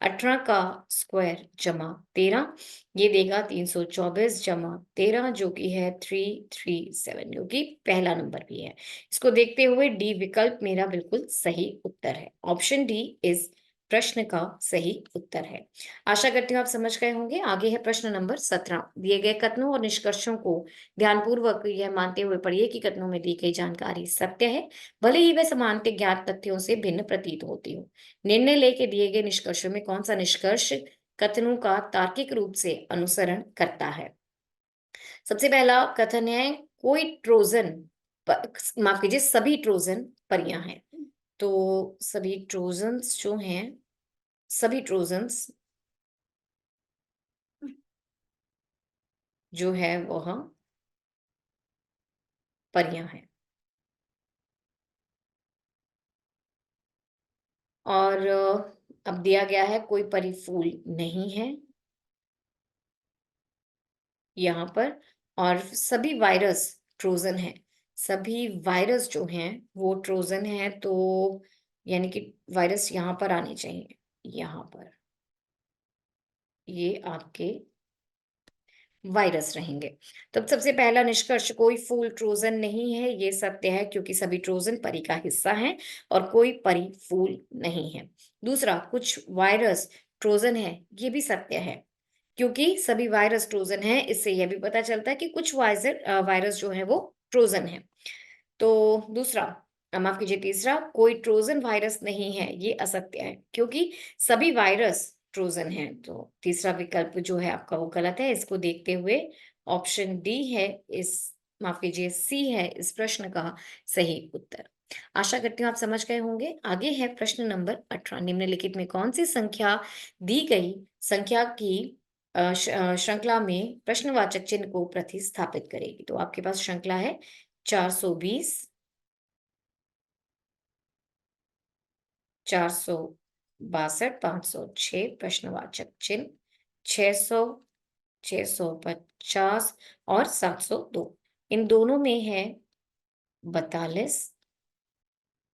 18 का स्क्वायर जमा 13, ये देगा 324 जमा 13 जो कि है 337 जो कि पहला नंबर भी है। इसको देखते हुए डी विकल्प मेरा बिल्कुल सही उत्तर है। ऑप्शन डी इस प्रश्न का सही उत्तर है। आशा करती हूँ आप समझ गए होंगे। आगे है प्रश्न नंबर 17। दिए गए कथनों और निष्कर्षों को ध्यानपूर्वक यह मानते हुए पढ़िए कि कथनों में दी गई जानकारी सत्य है, भले ही वह सामान्य ज्ञात तथ्यों से भिन्न प्रतीत होती हो। निर्णय लेके दिए गए निष्कर्षों में कौन सा निष्कर्ष कथनों का तार्किक रूप से अनुसरण करता है। सबसे पहला कथन है कोई ट्रोजन माफ कीजिए सभी ट्रोजन परियां हैं। तो सभी ट्रोजन्स जो हैं, सभी ट्रोजन्स जो है वह परियां हैं। और अब दिया गया है कोई परी फूल नहीं है यहाँ पर। और सभी वायरस ट्रोजन है। सभी वायरस जो हैं वो ट्रोजन है, तो यानी कि वायरस यहाँ पर आने चाहिए। यहाँ पर ये आपके वायरस रहेंगे। तो अब सबसे पहला निष्कर्ष कोई फूल ट्रोजन नहीं है, ये सत्य है क्योंकि सभी ट्रोजन परी का हिस्सा हैं और कोई परी फूल नहीं है। दूसरा, कुछ वायरस ट्रोजन है, ये भी सत्य है क्योंकि सभी वायरस ट्रोजन है। इससे यह भी पता चलता है कि कुछ वायरस जो है वो ट्रोजन है। तो दूसरा, माफ कीजिए, तीसरा, कोई ट्रोजन वायरस नहीं है, ये असत्य है क्योंकि सभी वायरस ट्रोजन हैं। तो तीसरा विकल्प जो है आपका वो गलत है। इसको देखते हुए ऑप्शन डी है इस माफ कीजिए सी है इस प्रश्न का सही उत्तर। आशा करती हूँ आप समझ गए होंगे। आगे है प्रश्न नंबर 18। निम्नलिखित में कौन सी संख्या दी गई संख्या की श्रृंखला में प्रश्नवाचक चिन्ह को प्रतिस्थापित करेगी। तो आपके पास श्रृंखला है 420, 462, 506 प्रश्नवाचक चिन्ह, 600, 650 और 702। इन दोनों में है 42,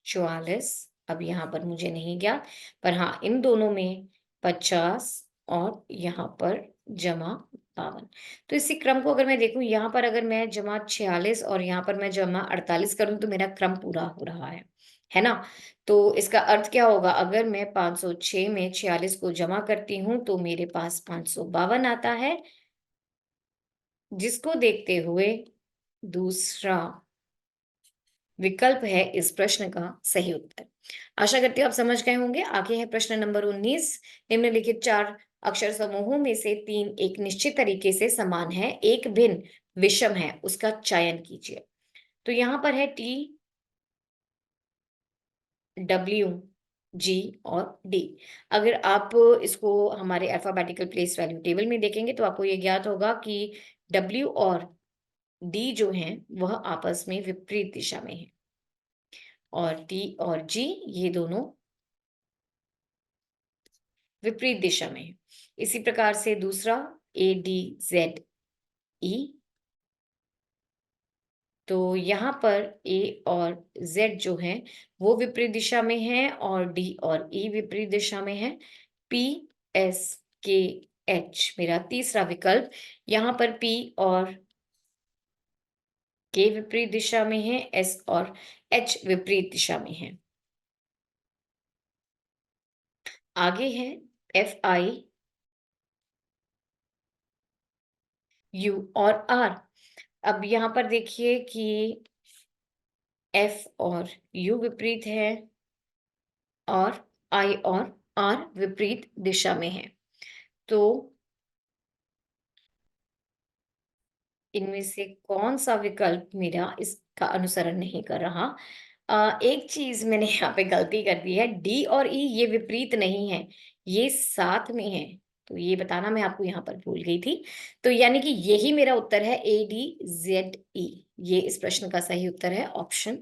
44। अब यहाँ पर मुझे नहीं ज्ञात, पर हाँ इन दोनों में 50 और यहाँ पर जमा 52। तो इसी क्रम को अगर मैं देखूं, यहाँ पर अगर मैं जमा 46 और यहाँ पर मैं जमा 48 करूं तो मेरा क्रम पूरा हो रहा है ना। तो इसका अर्थ क्या होगा, अगर मैं 506 में 46 को जमा करती हूँ तो मेरे पास 552 आता है, जिसको देखते हुए दूसरा विकल्प है इस प्रश्न का सही उत्तर। आशा करती हूँ आप समझ गए होंगे। आगे है प्रश्न नंबर 19। निम्नलिखित चार अक्षर समूहों में से तीन एक निश्चित तरीके से समान है, एक भिन्न विषम है, उसका चयन कीजिए। तो यहाँ पर है टी, डब्ल्यू, जी और डी। अगर आप इसको हमारे अल्फाबेटिकल प्लेस वैल्यू टेबल में देखेंगे तो आपको ये ज्ञात होगा कि डब्ल्यू और डी जो हैं वह आपस में विपरीत दिशा में है और टी और जी ये दोनों विपरीत दिशा में है। इसी प्रकार से दूसरा ए डी जेड ई, तो यहाँ पर ए और जेड जो है वो विपरीत दिशा में है और डी और ई विपरीत दिशा में है। पी एस के एच मेरा तीसरा विकल्प। यहाँ पर पी और के विपरीत दिशा में है, एस और एच विपरीत दिशा में है। आगे है एफ आई यू और आर। अब यहाँ पर देखिए कि एफ और यू विपरीत है और आई और आर विपरीत दिशा में है। तो इनमें से कौन सा विकल्प मेरा इसका अनुसरण नहीं कर रहा? एक चीज मैंने यहाँ पे गलती कर दी है, डी और ई ये विपरीत नहीं है, ये साथ में है। तो ये बताना मैं आपको यहाँ पर भूल गई थी। तो यानी कि यही मेरा उत्तर है, ए डी जेड ई। ये इस प्रश्न का सही उत्तर है ऑप्शन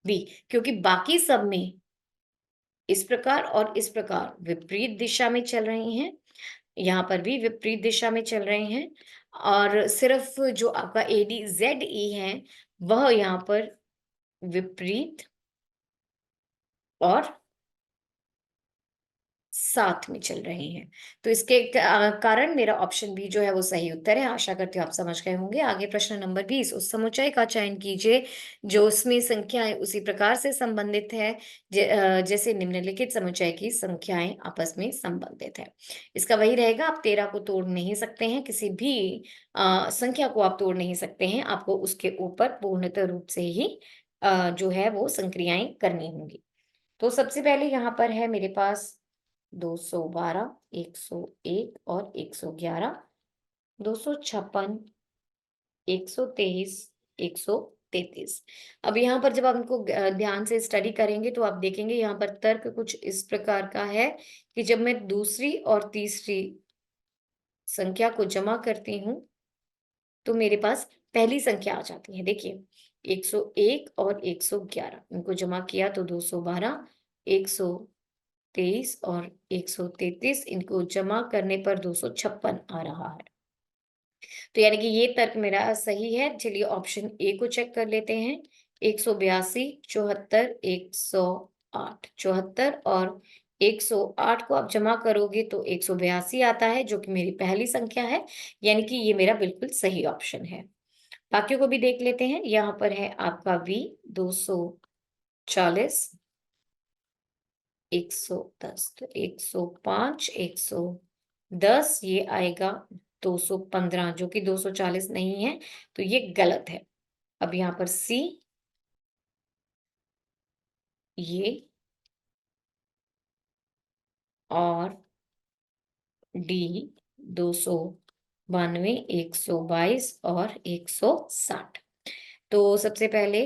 बी, क्योंकि बाकी सब में इस प्रकार और इस प्रकार विपरीत दिशा में चल रही हैं। यहाँ पर भी विपरीत दिशा में चल रहे हैं और सिर्फ जो आपका ADZE है वह यहाँ पर विपरीत और साथ में चल रहे हैं। तो इसके कारण मेरा ऑप्शन बी जो है वो सही उत्तर है। आशा करती हूँ आप समझ गए होंगे। आगे प्रश्न नंबर 20, उस समुच्चय का चयन कीजिए जो उसमें संख्याएं उसी प्रकार से संबंधित है जैसे निम्नलिखित समुच्चय की संख्याएं आपस में संबंधित है। इसका वही रहेगा, आप 13 को तोड़ नहीं सकते हैं, किसी भी संख्या को आप तोड़ नहीं सकते हैं, आपको उसके ऊपर पूर्णतः रूप से ही जो है वो संक्रियाएं करनी होंगी। तो सबसे पहले यहाँ पर है मेरे पास 212, 101 और 111, 256, 123, 133। अब यहाँ पर जब आप इनको ध्यान से स्टडी करेंगे तो आप देखेंगे यहाँ पर तर्क कुछ इस प्रकार का है कि जब मैं दूसरी और तीसरी संख्या को जमा करती हूँ तो मेरे पास पहली संख्या आ जाती है। देखिए 101 और 111 इनको जमा किया तो 212, 123 और 133 इनको जमा करने पर 256 आ रहा है। तो यानी कि ये तर्क मेरा सही है। चलिए ऑप्शन ए को चेक कर लेते हैं। 182, 74, 108, 74 और 108 को आप जमा करोगे तो 182 आता है जो कि मेरी पहली संख्या है। यानी कि ये मेरा बिल्कुल सही ऑप्शन है। बाकियों को भी देख लेते हैं। यहाँ पर है आपका बी 240, 110, तो 105, 110 ये आएगा 215 जो कि 240 नहीं है, तो ये गलत है। अब यहाँ पर सी ये और डी 292, 122 और 160। तो सबसे पहले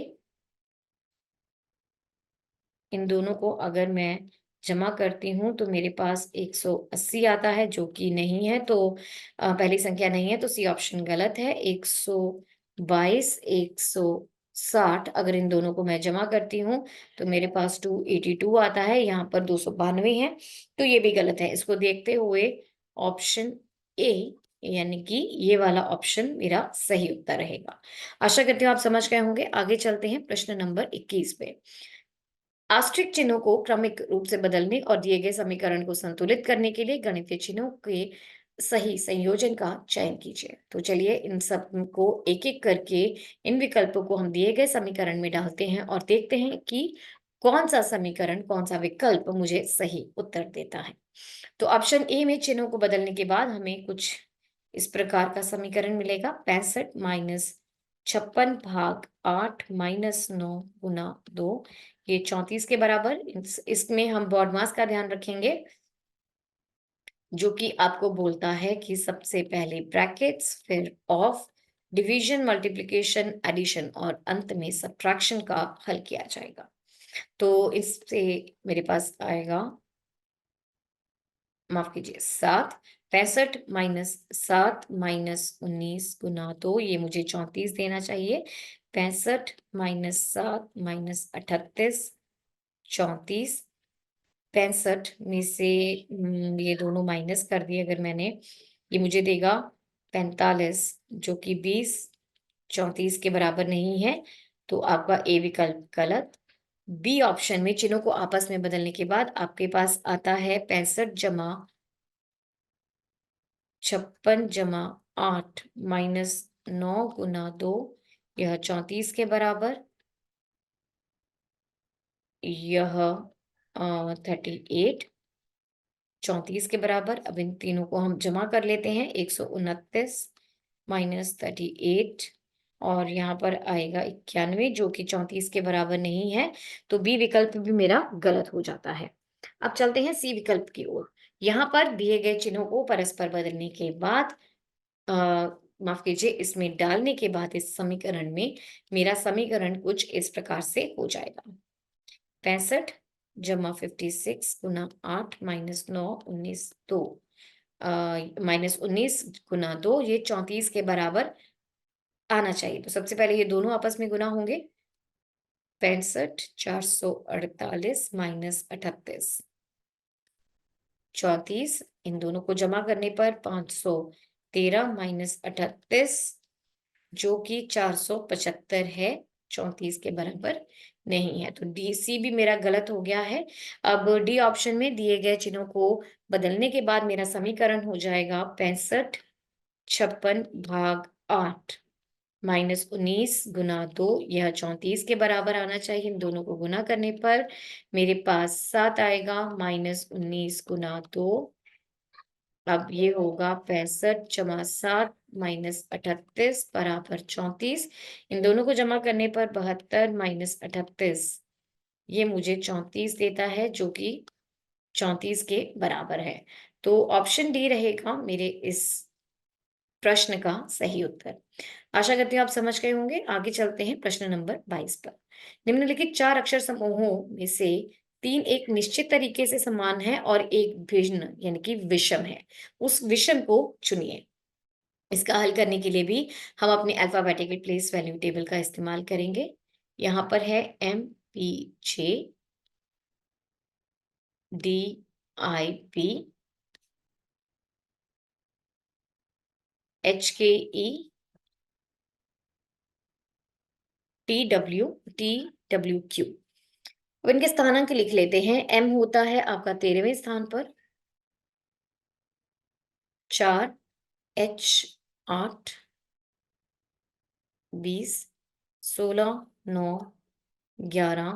इन दोनों को अगर मैं जमा करती हूँ तो मेरे पास 180 आता है जो कि नहीं है, तो पहली संख्या नहीं है, तो सी ऑप्शन गलत है। 122, 160 अगर इन दोनों को मैं जमा करती हूँ तो मेरे पास 282 आता है, यहाँ पर 292 है, तो ये भी गलत है। इसको देखते हुए ऑप्शन ए यानी कि ये वाला ऑप्शन मेरा सही उत्तर रहेगा। आशा करती हूँ आप समझ गए होंगे। आगे चलते हैं प्रश्न नंबर 21 पे। आश्रित चिन्हों को क्रमिक रूप से बदलने और दिए गए समीकरण को संतुलित करने के लिए गणितीय चिन्हों के सही संयोजन का चयन कीजिए। तो चलिए इन सब को एक एक करके इन विकल्पों को हम दिए गए समीकरण में डालते हैं और देखते हैं कि कौन सा समीकरण कौन सा विकल्प मुझे सही उत्तर देता है। तो ऑप्शन ए में चिन्हों को बदलने के बाद हमें कुछ इस प्रकार का समीकरण मिलेगा। 65 माइनस 56 भाग 8 माइनस 9 गुना 2, ये 34 के बराबर। इसमें हम बॉड मास का ध्यान रखेंगे जो कि आपको बोलता है कि सबसे पहले ब्रैकेट्स, फिर ऑफ, डिवीजन, मल्टीप्लिकेशन, एडिशन और अंत में सब्ट्रैक्शन का हल किया जाएगा। तो इससे मेरे पास आएगा, माफ कीजिए, 7, 65 माइनस 7 माइनस 19 गुना 2, ये मुझे 34 देना चाहिए। 65 माइनस 7 माइनस 38, 34। 65 में से ये दोनों माइनस कर दिए अगर मैंने, ये मुझे देगा 45 जो कि 20 34 के बराबर नहीं है, तो आपका ए विकल्प गलत। बी ऑप्शन में चिन्हों को आपस में बदलने के बाद आपके पास आता है 65 जमा 56 जमा 8 माइनस 9 गुना 2, यह 34 के बराबर, यह 38 34 के बराबर। अब इन तीनों को हम जमा कर लेते हैं, 129 माइनस 38 और यहाँ पर आएगा 91 जो कि 34 के बराबर नहीं है, तो बी विकल्प भी मेरा गलत हो जाता है। अब चलते हैं सी विकल्प की ओर। यहाँ पर दिए गए चिन्हों को परस्पर बदलने के बाद अ, माफ कीजिए, इसमें डालने के बाद इस समीकरण में मेरा समीकरण कुछ इस प्रकार से हो जाएगा। 65 जमा 56 गुना 8 माइनस 9 19 2 माइनस 19 गुना 2, ये 34 के बराबर आना चाहिए। तो सबसे पहले ये दोनों आपस में गुना होंगे। 65 448 माइनस 38 34, इन दोनों को जमा करने पर 513 माइनस 38 जो कि 475 है, 34 के बराबर नहीं है। तो डी सी भी मेरा गलत हो गया है। अब डी ऑप्शन में दिए गए चिन्हों को बदलने के बाद मेरा समीकरण हो जाएगा 65 56 भाग 8 माइनस 19 गुना 2, यह 34 के बराबर आना चाहिए। इन दोनों को गुना करने पर मेरे पास 7 आएगा, माइनस 19 गुना 2, अब ये होगा 65 जमा 7 माइनस 38 बराबर 34। इन दोनों को जमा करने पर 72 माइनस 38, ये मुझे 34 देता है जो कि 34 के बराबर है। तो ऑप्शन डी रहेगा मेरे इस प्रश्न का सही उत्तर। आशा करती हूँ आप समझ गए होंगे। आगे चलते हैं प्रश्न नंबर 22 पर। निम्नलिखित 4 अक्षर समूहों में से 3 एक निश्चित तरीके से समान है और एक भिन्न यानी कि विषम है। उस विषम को चुनिए। इसका हल करने के लिए भी हम अपने अल्फाबेटिकल प्लेस वैल्यू टेबल का इस्तेमाल करेंगे। यहाँ पर है MPJ, DIP, HKE, TWQ। अब इनके स्थानांक लिख लेते हैं। M होता है आपका 13वें स्थान पर, 4, H 8, 20, 16, 9, 11,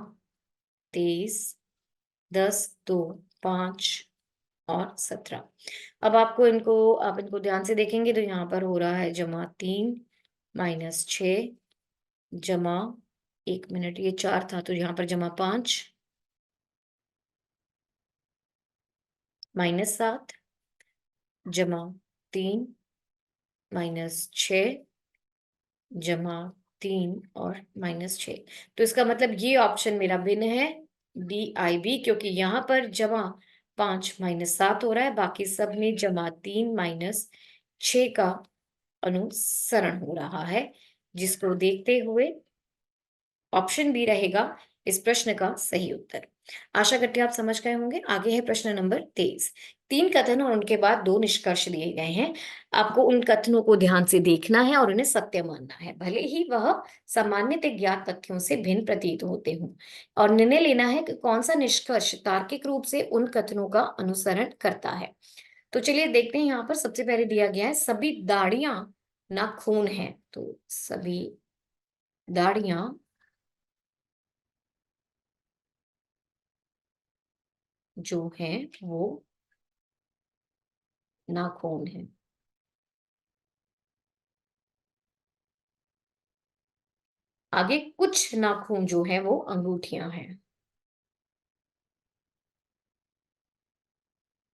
23, 10, 2, 5 और 17। अब आप इनको ध्यान से देखेंगे तो यहाँ पर हो रहा है जमा 3 माइनस 6 जमा 1 मिनट, ये 4 था तो यहाँ पर जमा 5 माइनस 7 जमा 3 माइनस 6 जमा 3 और माइनस 6। तो इसका मतलब ये ऑप्शन मेरा भिन्न है, DIB, क्योंकि यहाँ पर जमा 5 माइनस 7 हो रहा है, बाकी सब में जमा 3 माइनस 6 का अनुसरण हो रहा है, जिसको देखते हुए ऑप्शन बी रहेगा इस प्रश्न का सही उत्तर। आशा करती हूँ आप समझ गए होंगे। आगे है प्रश्न नंबर 23। 3 कथन और उनके बाद 2 निष्कर्ष दिए गए हैं। आपको उन कथनों को ध्यान से देखना है और उन्हें सत्य मानना है, भले ही वह सामान्यतः ज्ञात तथ्यों से भिन्न प्रतीत होते हों, और निर्णय लेना है कि कौन सा निष्कर्ष तार्किक रूप से उन कथनों का अनुसरण करता है। तो चलिए देखते हैं। यहाँ पर सबसे पहले दिया गया है सभी दाढ़ियां नाखून है, तो सभी दाढ़ियां जो है वो नाखून है। आगे कुछ नाखून जो है वो अंगूठियां हैं।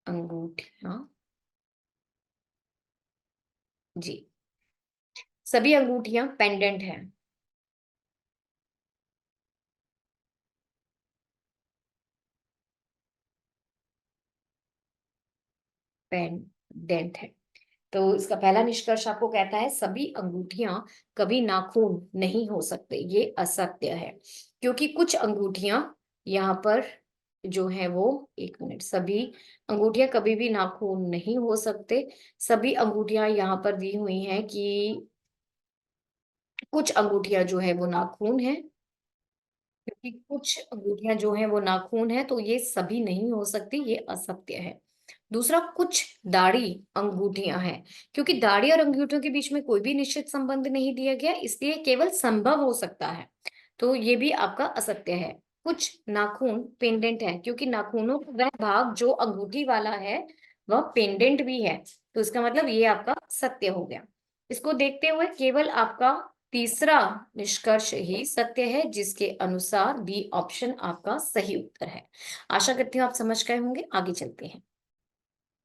अंगूठियां, जी। सभी अंगूठियां पेंडेंट हैं। पेंडेंट है। तो इसका पहला निष्कर्ष आपको कहता है सभी अंगूठियां कभी नाखून नहीं हो सकते, ये असत्य है, क्योंकि कुछ अंगूठियां यहाँ पर जो है वो, 1 मिनट, सभी अंगूठियां कभी भी नाखून नहीं हो सकते। सभी अंगूठियां यहाँ पर दी हुई हैं कि कुछ अंगूठियाँ जो है वो नाखून है, क्योंकि कुछ अंगूठियाँ जो हैं वो नाखून है, तो ये सभी नहीं हो सकती, ये असत्य है। दूसरा, कुछ दाढ़ी अंगूठियाँ हैं, क्योंकि दाढ़ी और अंगूठियों के बीच में कोई भी निश्चित संबंध नहीं दिया गया, इसलिए केवल संभव हो सकता है। तो ये भी आपका असत्य है। कुछ नाखून पेंडेंट है, क्योंकि नाखूनों का वह भाग जो अंगूठी वाला है, वह पेंडेंट भी है। तो इसका मतलब ये आपका सत्य हो गया। इसको देखते हुए केवल आपका तीसरा निष्कर्ष ही सत्य है, जिसके अनुसार बी ऑप्शन आपका सही उत्तर है। आशा करती हूँ आप समझ गए होंगे। आगे चलते हैं।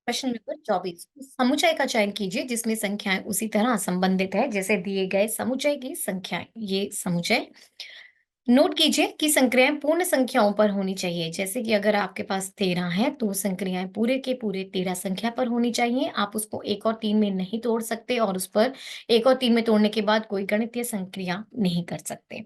प्रश्न नंबर 24, समुच्चय का चयन कीजिए जिसमें संख्याएं उसी तरह संबंधित है जैसे दिए गए समुच्चय की संख्याएं। ये समुच्चय नोट कीजिए कि संक्रियाएं पूर्ण संख्याओं पर होनी चाहिए। जैसे कि अगर आपके पास 13 है तो संक्रियाएं पूरे के पूरे 13 संख्या पर होनी चाहिए। आप उसको 1 और 3 में नहीं तोड़ सकते और उस पर 1 और 3 में तोड़ने के बाद कोई गणितीय संक्रिया नहीं कर सकते।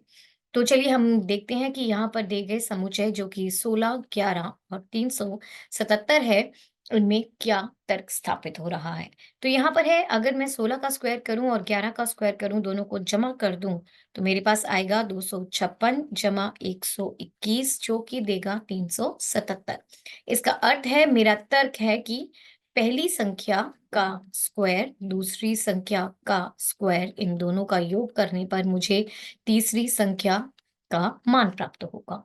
तो चलिए हम देखते हैं कि यहाँ पर दिए गए समुच्चय जो कि 16, 11 और 377 है, उनमें क्या तर्क स्थापित हो रहा है। तो यहाँ पर है, अगर मैं 16 का स्क्वायर करूं और 11 का स्क्वायर करूं, दोनों को जमा कर दूं, तो मेरे पास आएगा 256 जमा 121 जो कि देगा 377। इसका अर्थ है, मेरा तर्क है कि पहली संख्या का स्क्वायर दूसरी संख्या का स्क्वायर, इन दोनों का योग करने पर मुझे तीसरी संख्या का मान प्राप्त होगा।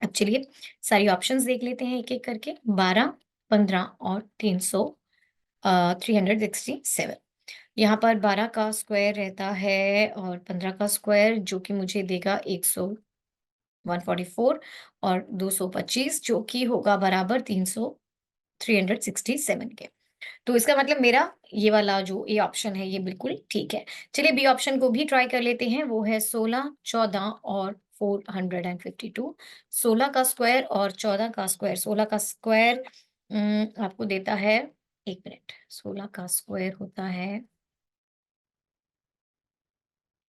अब चलिए सारी ऑप्शंस देख लेते हैं एक एक करके। 12, 15 और 367। यहाँ पर 12 का स्क्वायर रहता है और 15 का स्क्वायर जो कि मुझे देगा 144 और 225 जो कि होगा बराबर 367 के। तो इसका मतलब मेरा ये वाला जो ए ऑप्शन है ये बिल्कुल ठीक है। चलिए बी ऑप्शन को भी ट्राई कर लेते हैं। वो है 16, 14 और 452। 16 का स्क्वायर और 14 का स्क्वायर। 16 का स्क्वायर आपको देता है, 1 मिनट, 16 का स्क्वायर होता है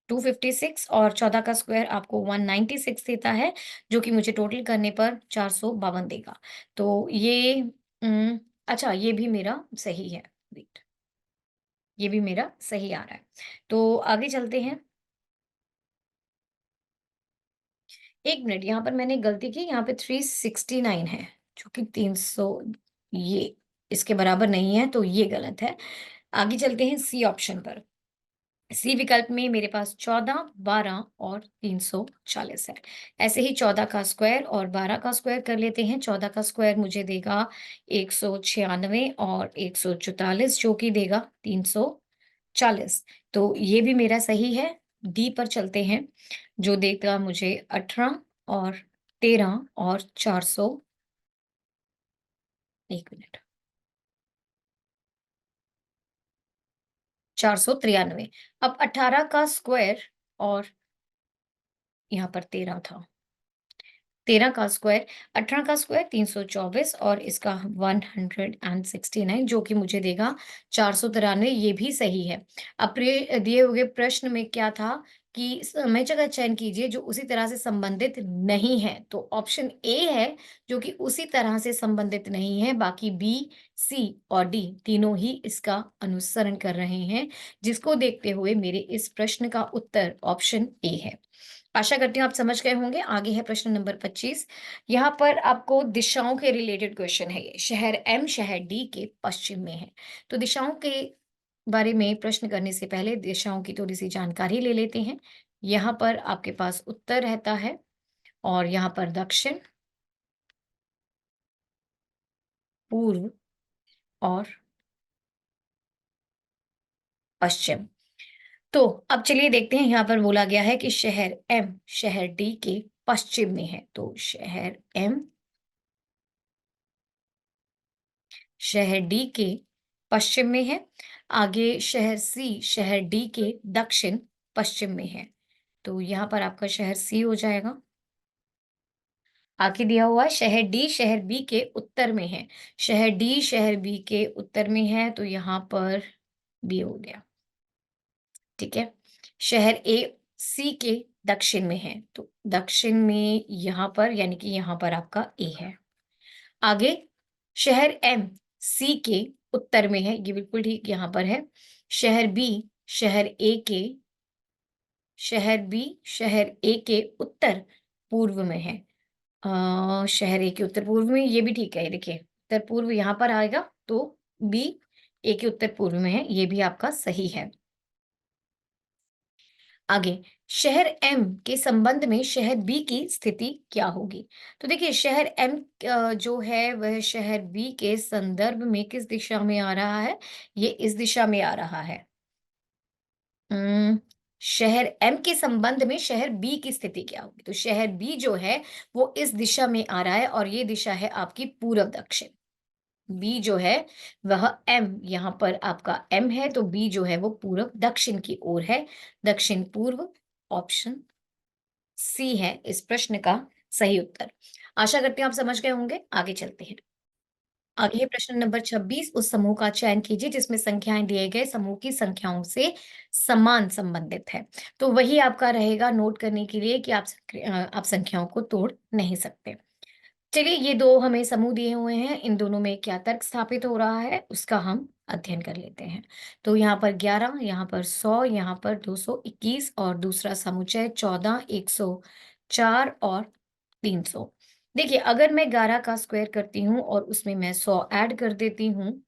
256 और 14 का स्क्वायर आपको 196 देता है, जो कि मुझे टोटल करने पर 452 देगा। तो ये अच्छा, ये भी मेरा सही है। वेट, ये भी मेरा सही आ रहा है। तो आगे चलते हैं। 1 मिनट, यहाँ पर मैंने गलती की, यहाँ पे 369 है, जो कि 300, ये इसके बराबर नहीं है, तो ये गलत है। आगे चलते हैं सी ऑप्शन पर। सी विकल्प में मेरे पास 14, 12 और 340 है। ऐसे ही 14 का स्क्वायर और 12 का स्क्वायर कर लेते हैं। 14 का स्क्वायर मुझे देगा 196 और 144 जो कि देगा 340। तो ये भी मेरा सही है। डी पर चलते हैं, जो देगा मुझे 18 और 13 और 400, 1 मिनट, 493। अब 18 का स्क्वायर और यहाँ पर 13 था। 13 का स्क्वायर, 18 का स्क्वायर 324 और इसका 169 जो कि मुझे देगा 493, ये भी सही है। अब दिए हुए प्रश्न में क्या था कि समय का चयन कीजिए जो उसी तरह से संबंधित नहीं है। तो ऑप्शन ए है जो कि उसी तरह से संबंधित नहीं है, बाकी बी, सी और डी तीनों ही इसका अनुसरण कर रहे हैं, जिसको देखते हुए मेरे इस प्रश्न का उत्तर ऑप्शन ए है। आशा करती हूँ आप समझ गए होंगे। आगे है प्रश्न नंबर 25। यहाँ पर आपको दिशाओं के रिलेटेड क्वेश्चन है ये। शहर एम शहर डी के पश्चिम में है। तो दिशाओं के बारे में प्रश्न करने से पहले दिशाओं की थोड़ी सी जानकारी ले लेते हैं। यहाँ पर आपके पास उत्तर रहता है और यहाँ पर दक्षिण, पूर्व और पश्चिम। तो अब चलिए देखते हैं, यहाँ पर बोला गया है कि शहर एम शहर डी के पश्चिम में है। तो शहर एम शहर डी के पश्चिम में है। आगे शहर सी शहर डी के दक्षिण पश्चिम में है। तो यहाँ पर आपका शहर सी हो जाएगा। आगे दिया हुआ है शहर डी शहर बी के उत्तर में है। शहर डी शहर बी के उत्तर में है, तो यहाँ पर बी हो गया। ठीक है। शहर ए सी के दक्षिण में है, तो दक्षिण में यहाँ पर, यानी कि यहाँ पर आपका ए है। आगे शहर एम सी के उत्तर में है, ये बिल्कुल ठीक यहाँ पर है। शहर बी शहर ए के शहर बी शहर ए के उत्तर पूर्व में है। शहर ए के उत्तर पूर्व में, ये भी ठीक है। ये देखिए, उत्तर पूर्व यहाँ पर आएगा, तो बी ए के उत्तर पूर्व में है, ये भी आपका सही है। आगे, शहर एम के संबंध में शहर बी की स्थिति क्या होगी? तो देखिए, शहर एम जो है वह शहर बी के संदर्भ में किस दिशा में आ रहा है? ये इस दिशा में आ रहा है। उम, शहर एम के संबंध में शहर बी की स्थिति क्या होगी? तो शहर बी जो है वो इस दिशा में आ रहा है और ये दिशा है आपकी पूर्व दक्षिण। बी जो है वह एम, यहाँ पर आपका एम है, तो बी जो है वो पूर्व दक्षिण की ओर है, दक्षिण पूर्व। ऑप्शन सी है इस प्रश्न का सही उत्तर। आशा करती हूँ आप समझ गए होंगे। आगे चलते हैं। आगे है प्रश्न नंबर 26। उस समूह का चयन कीजिए जिसमें संख्याएं दिए गए समूह की संख्याओं से समान संबंधित है। तो वही आपका रहेगा नोट करने के लिए कि आप संख्याओं को तोड़ नहीं सकते। चलिए, ये 2 हमें समूह दिए हुए हैं, इन दोनों में क्या तर्क स्थापित हो रहा है, उसका हम अध्ययन कर लेते हैं। तो यहाँ पर 11, यहाँ पर 100, यहाँ पर 221 और दूसरा समुच्चय 14, 104 और 300। देखिए, अगर मैं 11 का स्क्वायर करती हूँ और उसमें मैं 100 ऐड कर देती हूँ,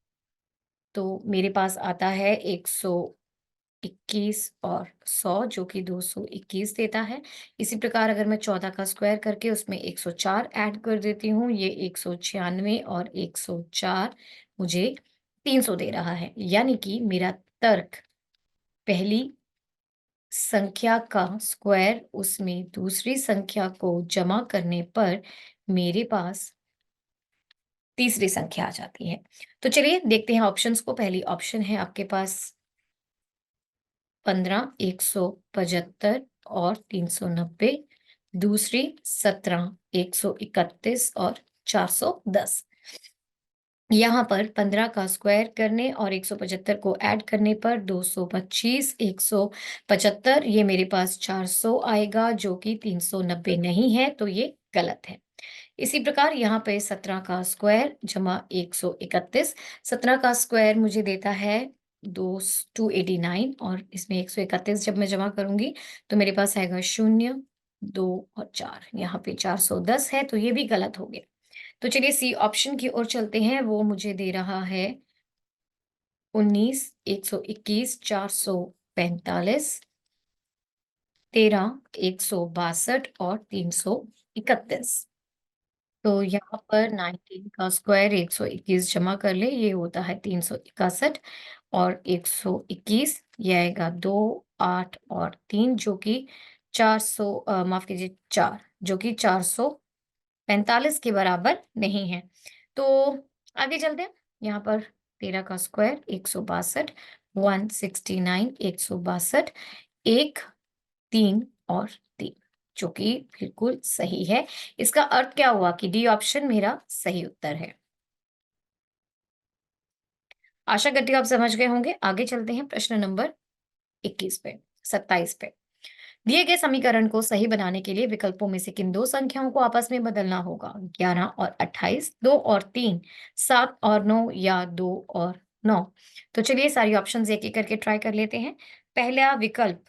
तो मेरे पास आता है 121 और 100 जो कि 221 देता है। इसी प्रकार अगर मैं 14 का स्क्वायर करके उसमें 104 ऐड कर देती हूँ, ये 196 और 104 मुझे 300 दे रहा है। यानी कि मेरा तर्क पहली संख्या का स्क्वायर उसमें दूसरी संख्या को जमा करने पर मेरे पास तीसरी संख्या आ जाती है। तो चलिए देखते हैं ऑप्शंस को। पहली ऑप्शन है आपके पास 15, 175 और 390। दूसरी 17, 131 और 410। यहाँ पर 15 का स्क्वायर करने और 175 को ऐड करने पर 225, 175 ये मेरे पास 400 आएगा जो कि 390 नहीं है, तो ये गलत है। इसी प्रकार यहाँ पे 17 का स्क्वायर जमा 131, 17 का स्क्वायर मुझे देता है 289 और इसमें 131 जब मैं जमा करूंगी तो मेरे पास आएगा 0, 2 और 4। यहाँ पे 410 है, तो ये भी गलत हो गया। तो चलिए सी ऑप्शन की ओर चलते हैं, वो मुझे दे रहा है 19, 121, 445, 13, 162 और 331। तो यहाँ पर 19 का स्क्वायर 121 जमा कर ले, ये होता है 361 और 121 ये आएगा 2, 8 और 3 जो कि 400 माफ कीजिए 4 जो कि 445 के बराबर नहीं है। तो आगे चलते हैं। यहाँ पर 13 का स्क्वायर 162, 169, 162, 1, 3 और 3 जो कि बिल्कुल सही है। इसका अर्थ क्या हुआ कि डी ऑप्शन मेरा सही उत्तर है। आशा करती हूँ आप समझ गए होंगे। आगे चलते हैं प्रश्न नंबर 21 पे, 27 पे। दिए गए समीकरण को सही बनाने के लिए विकल्पों में से किन 2 संख्याओं को आपस में बदलना होगा? 11 और 28, 2 और 3, 7 और 9 या 2 और 9। तो चलिए सारी ऑप्शंस एक-एक करके ट्राई कर लेते हैं। पहला विकल्प,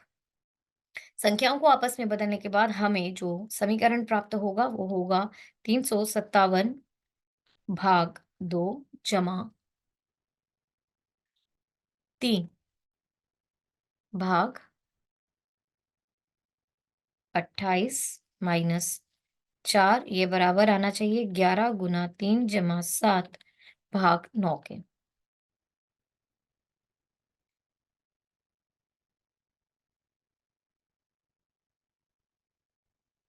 संख्याओं को आपस में बदलने के बाद हमें जो समीकरण प्राप्त होगा वो होगा 357 भाग 2 जमा 3 भाग 28 माइनस 4 ये बराबर आना चाहिए 11 गुना 3 जमा 7 भाग 9 के।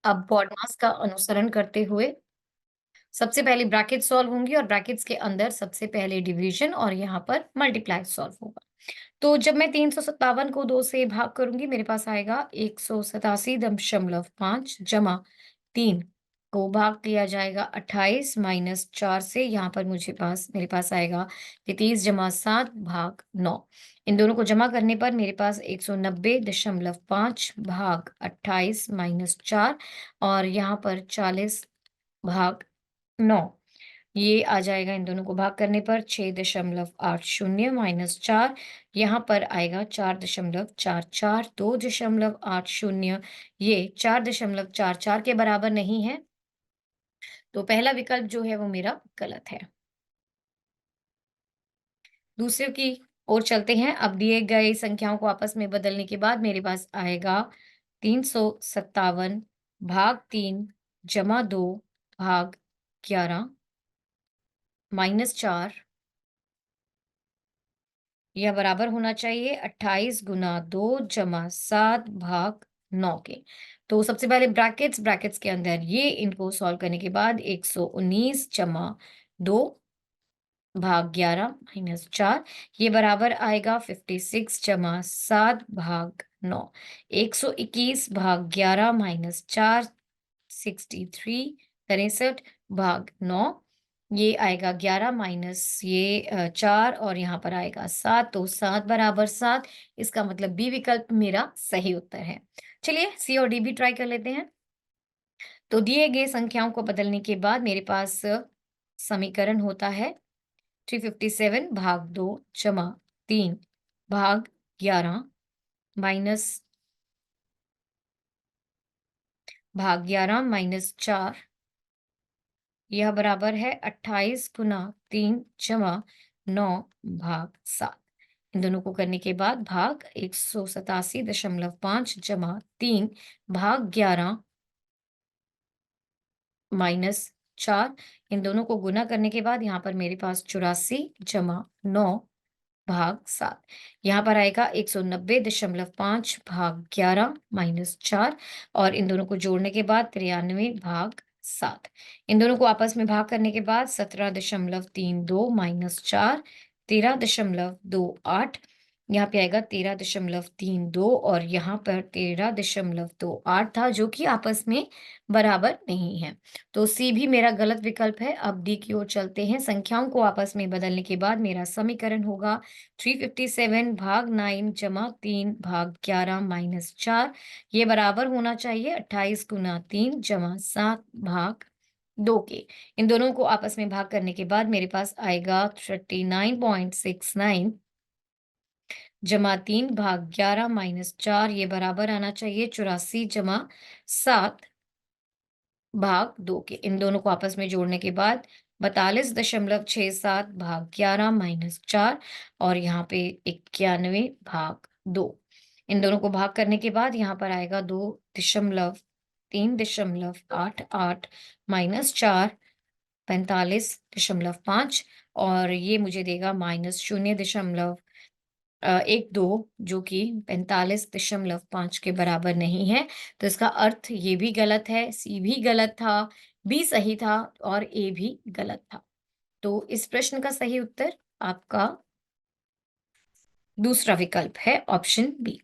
अब BODMAS का अनुसरण करते हुए सबसे पहले ब्रैकेट सॉल्व होंगी और ब्रैकेट्स के अंदर सबसे पहले डिवीजन और यहाँ पर मल्टीप्लाई सॉल्व होगा। तो जब मैं 357 को 2 से भाग करूँगी मेरे पास आएगा 187.5 जमा 3 को भाग किया जाएगा 28 माइनस 4 से, यहाँ पर मेरे पास आएगा 33 जमा 7 भाग 9। इन दोनों को जमा करने पर मेरे पास 190.5 भाग 28 माइनस 4 और यहाँ पर 40 भाग 9। ये आ जाएगा इन दोनों को भाग करने पर 6.80 माइनस 4, यहाँ पर आएगा 4.44, 2.80 ये 4.44 के बराबर नहीं है, तो पहला विकल्प जो है वो मेरा गलत है। दूसरे की ओर चलते हैं। अब दिए गए संख्याओं को आपस में बदलने के बाद मेरे पास आएगा 357 भाग 3 जमा 2 भाग 11 माइनस 4, यह बराबर होना चाहिए 28 गुना 2 जमा 7 भाग 9 के। तो सबसे पहले ब्रैकेट्स के अंदर ये इनको सॉल्व करने के बाद 119 जमा 2 भाग 11 माइनस 4, ये बराबर आएगा 56 जमा 7 भाग 9। 121 भाग 11 माइनस 4, 63 भाग 9, ये आएगा 11 माइनस ये 4 और यहाँ पर आएगा 7, तो 7 बराबर 7, इसका मतलब बी विकल्प मेरा सही उत्तर है। चलिए सी और डी भी ट्राई कर लेते हैं। तो दिए गए संख्याओं को बदलने के बाद मेरे पास समीकरण होता है 357 भाग 2 जमा 3 भाग 11 माइनस भाग 11 माइनस 4, यह बराबर है 28 गुना 3 जमा 9 भाग 7। इन दोनों को करने के बाद भाग 187.5 जमा 3 भाग 11 माइनस 4, इन दोनों को गुना करने के बाद यहाँ पर मेरे पास 84 जमा 9 भाग 7, यहाँ पर आएगा 190.5 भाग 11 माइनस 4 और इन दोनों को जोड़ने के बाद 93 भाग 7। इन दोनों को आपस में भाग करने के बाद 17.32 माइनस 4, 13.28, यहाँ पे आएगा 13.32 और यहाँ पर 13.28 था जो कि आपस में बराबर नहीं है। तो सी भी मेरा गलत विकल्प है। अब डी की ओर चलते हैं। संख्याओं को आपस में बदलने के बाद मेरा समीकरण होगा 357 भाग 9 जमा 3 भाग 11 माइनस 4, ये बराबर होना चाहिए 28 गुना 3 जमा 7 भाग 2 के। इन दोनों को आपस में भाग करने के बाद मेरे पास आएगा 39.69 जमा 3 भाग 11 माइनस 4, ये बराबर आना चाहिए 84 जमा 7 भाग 2 के। इन दोनों को आपस में जोड़ने के बाद 42.67 भाग 11 माइनस 4 और यहाँ पे 91 भाग 2। इन दोनों को भाग करने के बाद यहाँ पर आएगा 2.3.88 माइनस 4, 45.5 और ये मुझे देगा माइनस 0.12 जो कि 45.5 के बराबर नहीं है। तो इसका अर्थ ये भी गलत है, सी भी गलत था, बी सही था और ए भी गलत था। तो इस प्रश्न का सही उत्तर आपका दूसरा विकल्प है ऑप्शन बी।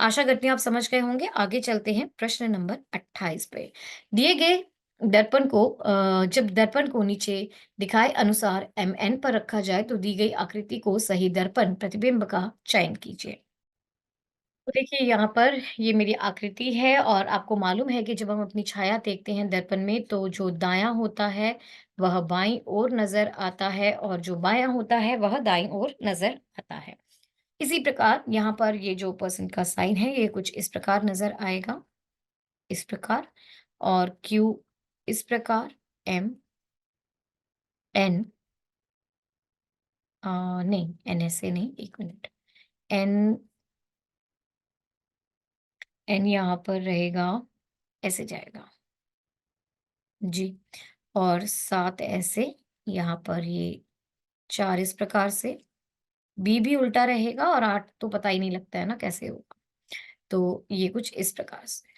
आशा करती हूँ आप समझ गए होंगे। आगे चलते हैं प्रश्न नंबर 28 पे। दिए गए दर्पण को जब दर्पण को नीचे दिखाए अनुसार mn पर रखा जाए तो दी गई आकृति को सही दर्पण प्रतिबिंब का चयन कीजिए। तो देखिए यहाँ पर ये मेरी आकृति है और आपको मालूम है कि जब हम अपनी छाया देखते हैं दर्पण में तो जो दायां होता है वह बाईं ओर नजर आता है और जो बायां होता है वह दाईं ओर नजर आता है। इसी प्रकार यहाँ पर ये जो पर्सन का साइन है ये कुछ इस प्रकार नजर आएगा, इस प्रकार, और Q इस प्रकार, M N नहीं N ऐसे नहीं, एक मिनट, N N यहाँ पर रहेगा, ऐसे जाएगा जी, और 7 ऐसे, यहाँ पर ये 4 इस प्रकार से, B भी उल्टा रहेगा और 8 तो पता ही नहीं लगता है ना कैसे होगा। तो ये कुछ इस प्रकार से।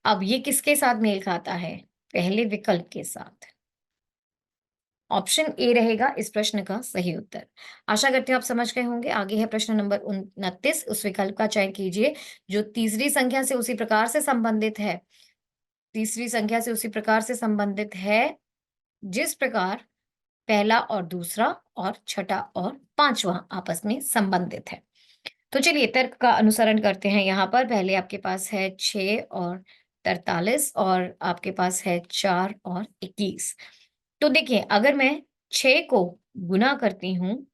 अब ये किसके साथ मेल खाता है? पहले विकल्प के साथ। ऑप्शन ए रहेगा इस प्रश्न का सही उत्तर। आशा करती हूँ आप समझ गए होंगे। आगे है प्रश्न नंबर 29, उस विकल्प का चयन कीजिए जो तीसरी संख्या से उसी प्रकार से संबंधित है। तीसरी संख्या से उसी प्रकार से संबंधित है जिस प्रकार पहला और दूसरा और छठा और पांचवा आपस में संबंधित है। तो चलिए तर्क का अनुसरण करते हैं। यहाँ पर पहले आपके पास है 6 और 43 और आपके पास है 4 और 21। तो देखिए, अगर मैं 6 को गुना करती हूँ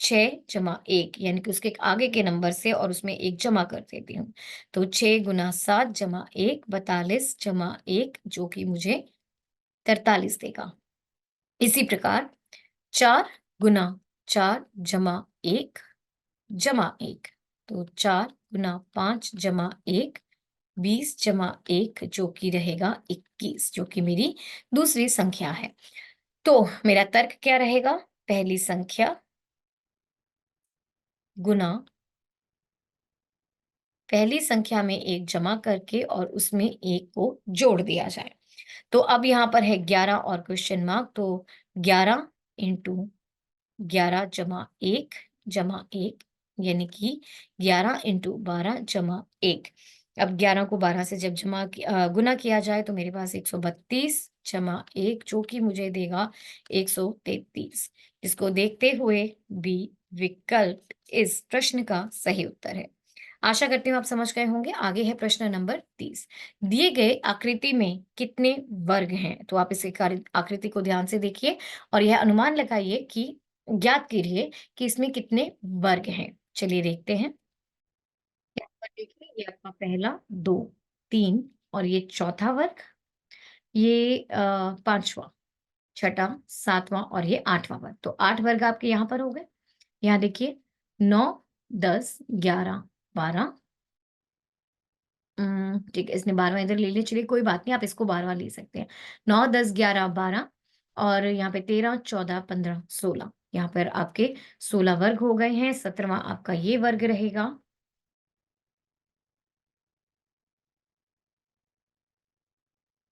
6 जमा 1 यानी कि उसके आगे के नंबर से और उसमें 1 जमा कर देती हूँ। तो 6 गुना 7 जमा 1 42 जमा 1 जो कि मुझे 43 देगा। इसी प्रकार 4 गुना 4 जमा 1 जमा 1 तो 4 गुना 5 जमा 1 20 जमा 1 जो कि रहेगा 21 जो कि मेरी दूसरी संख्या है। तो मेरा तर्क क्या रहेगा? पहली संख्या गुना पहली संख्या में 1 जमा करके और उसमें 1 को जोड़ दिया जाए। तो अब यहाँ पर है 11 और क्वेश्चन मार्क तो 11 इंटू 11 जमा 1 यानी कि 11 इंटू 12 जमा 1। अब 11 को 12 से जब गुना किया जाए तो मेरे पास 132 जमा 1 जो कि मुझे देगा 133। इसको देखते हुए बी विकल्प इस प्रश्न का सही उत्तर है। आशा करती हूँ आप समझ गए होंगे। आगे है प्रश्न नंबर 30। दिए गए आकृति में कितने वर्ग हैं? तो आप इस आकृति को ध्यान से देखिए और यह अनुमान लगाइए कि ज्ञात कीजिए कि इसमें कितने वर्ग हैं। चलिए देखते हैं। यहाँ पर देखिए ये आपका पहला 2, 3 और ये चौथा वर्ग, ये 5वां, छठा, 7वां और ये 8वां वर्ग। तो 8 वर्ग आपके यहाँ पर हो गए। यहाँ देखिए 9, 10, 11, 12 ठीक है, इसने 12वाँ इधर ले लिया, चलिए कोई बात नहीं, आप इसको 12वाँ ले सकते हैं। 9, 10, 11, 12 और यहाँ पे 13, 14, 15, 16 यहाँ पर आपके 16 वर्ग हो गए हैं। 17वाँ आपका ये वर्ग रहेगा।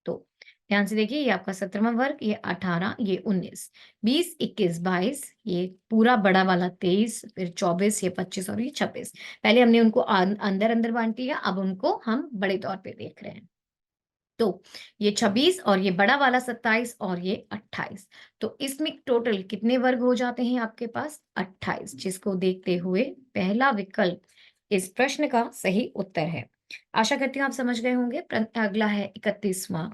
तो ध्यान से देखिए, ये आपका 17वाँ वर्ग, ये 18, ये 19, 20, 21, 22, ये पूरा बड़ा वाला 23, फिर 24, ये 25 और ये 26। पहले हमने उनको अंदर-अंदर बाँट दिया, अब उनको हम बड़े तौर पे देख रहे हैं। तो ये 26 और ये बड़ा वाला 27 और ये 28। तो इसमें टोटल कितने वर्ग हो जाते हैं आपके पास? 28, जिसको देखते हुए पहला विकल्प इस प्रश्न का सही उत्तर है। आशा करती हूँ आप समझ गए होंगे। अगला है 31वां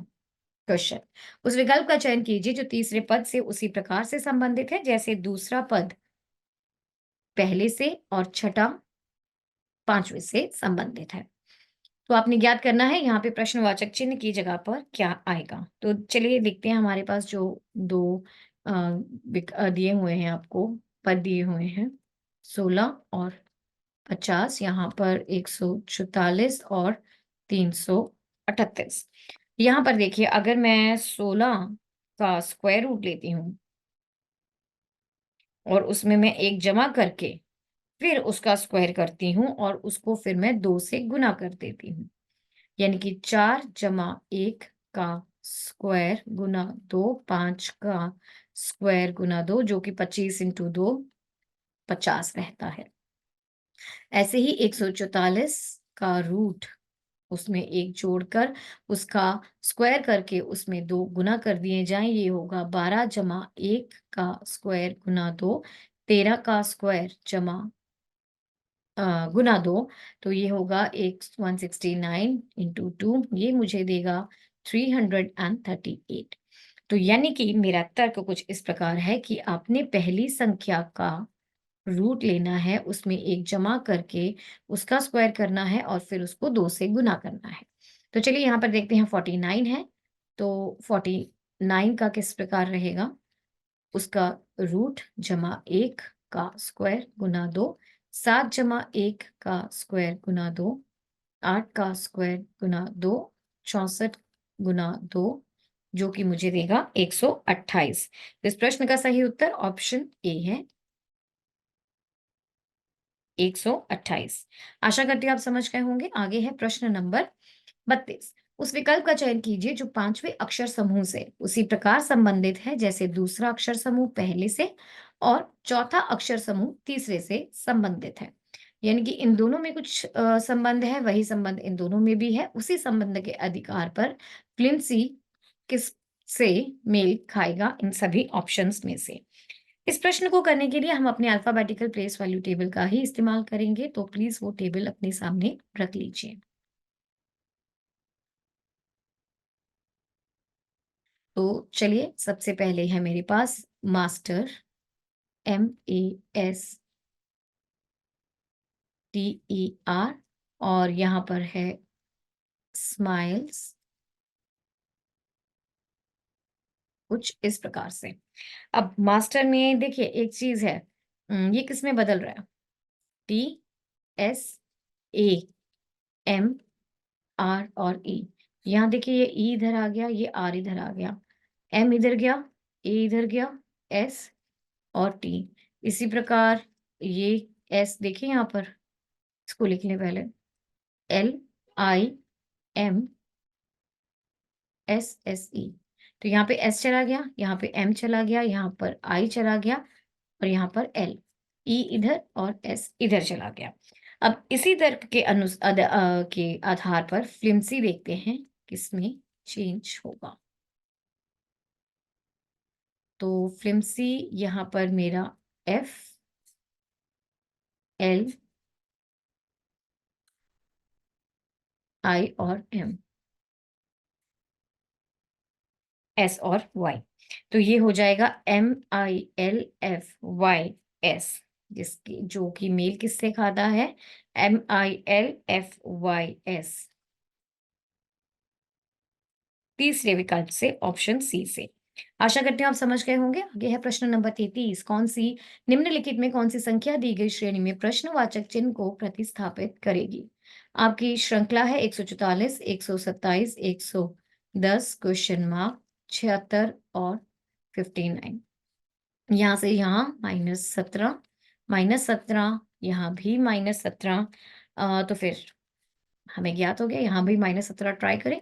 क्वेश्चन। उस विकल्प का चयन कीजिए जो तीसरे पद से उसी प्रकार से संबंधित है जैसे दूसरा पद पहले से और छठा 5वें से संबंधित है। तो आपने ज्ञात करना है यहाँ पे प्रश्नवाचक चिन्ह की जगह पर क्या आएगा। तो चलिए देखते हैं हमारे पास जो 2 दिए हुए हैं आपको, पद दिए हुए हैं 16 और 50, यहाँ पर 144 और 338। यहाँ पर देखिए अगर मैं 16 का स्क्वायर रूट लेती हूँ और उसमें मैं 1 जमा करके फिर उसका स्क्वायर करती हूँ और उसको फिर मैं 2 से गुना कर देती हूँ। यानी कि 4 जमा 1 का स्क्वायर गुना 2, 5 का स्क्वायर गुना 2 जो कि 25 इंटू 2 50 रहता है। ऐसे ही 144 का रूट उसमें 1 जोड़कर उसका स्क्वायर करके उसमें 2 गुना कर दिए जाएँ, ये होगा 12 जमा 1 का स्क्वायर गुना 2, 13 का स्क्वायर जमा गुना 2 तो ये होगा 169 इंटू 2 ये मुझे देगा 338। तो यानी कि मेरा तर्क कुछ इस प्रकार है कि आपने पहली संख्या का रूट लेना है, उसमें 1 जमा करके उसका स्क्वायर करना है और फिर उसको 2 से गुना करना है। तो चलिए यहाँ पर देखते हैं 49 है, तो 49 का किस प्रकार रहेगा? उसका रूट जमा 1 का स्क्वायर गुना 2, 7 जमा 1 का स्क्वायर गुना 2, 8 का स्क्वायर गुना 2, 64 गुना 2 जो कि मुझे देगा 128। इस प्रश्न का सही उत्तर ऑप्शन ए है 128। आशा करती हूँ आप समझ गए होंगे। आगे है प्रश्न नंबर 32। उस विकल्प का चयन कीजिए जो 5वें अक्षर समूह से उसी प्रकार संबंधित है जैसे दूसरा अक्षर समूह पहले से और चौथा अक्षर समूह तीसरे से संबंधित है। यानी कि इन दोनों में कुछ संबंध है, वही संबंध इन दोनों में भी है। उसी संबंध के अधिकार पर फ्लिंसी किस से मेल खाएगा इन सभी ऑप्शंस में से? इस प्रश्न को करने के लिए हम अपने अल्फाबेटिकल प्लेस वैल्यू टेबल का ही इस्तेमाल करेंगे, तो प्लीज वो टेबल अपने सामने रख लीजिए। तो चलिए सबसे पहले है मेरे पास मास्टर, MASTER, और यहाँ पर है स्माइल्स, कुछ इस प्रकार से। अब मास्टर में देखिए एक चीज है, ये किस में बदल रहा है? TSAMR और E। यहाँ देखिए ये E इधर आ गया, ये R इधर आ गया, M इधर गया, A इधर गया, S और T। इसी प्रकार ये S देखिए यहाँ पर, इसको लिख लें पहले, LIMSSE। तो यहाँ पे S चला गया, यहाँ पे M चला गया, यहाँ पर I चला गया और यहाँ पर L, E इधर और S इधर चला गया। अब इसी तर्क के के आधार पर फ्लिम्सी देखते हैं किसमें चेंज होगा। तो फ्लिम्सी यहाँ पर मेरा F, L, I और M, S और Y। तो ये हो जाएगा MILFYS, जिसकी जो कि मेल किससे खाता है? MILFYS, तीसरे विकल्प से, ऑप्शन सी से। आशा करती हूँ आप समझ गए होंगे। आगे है प्रश्न नंबर 33। कौन सी निम्नलिखित में कौन सी संख्या दी गई श्रेणी में प्रश्नवाचक चिन्ह को प्रतिस्थापित करेगी? आपकी श्रृंखला है 144, 127, 110, क्वेश्चन मार्क, 76 और 59। यहाँ से यहाँ -17, -17, यहाँ भी -17। तो फिर हमें ज्ञात हो गया, यहाँ भी -17 ट्राई करें।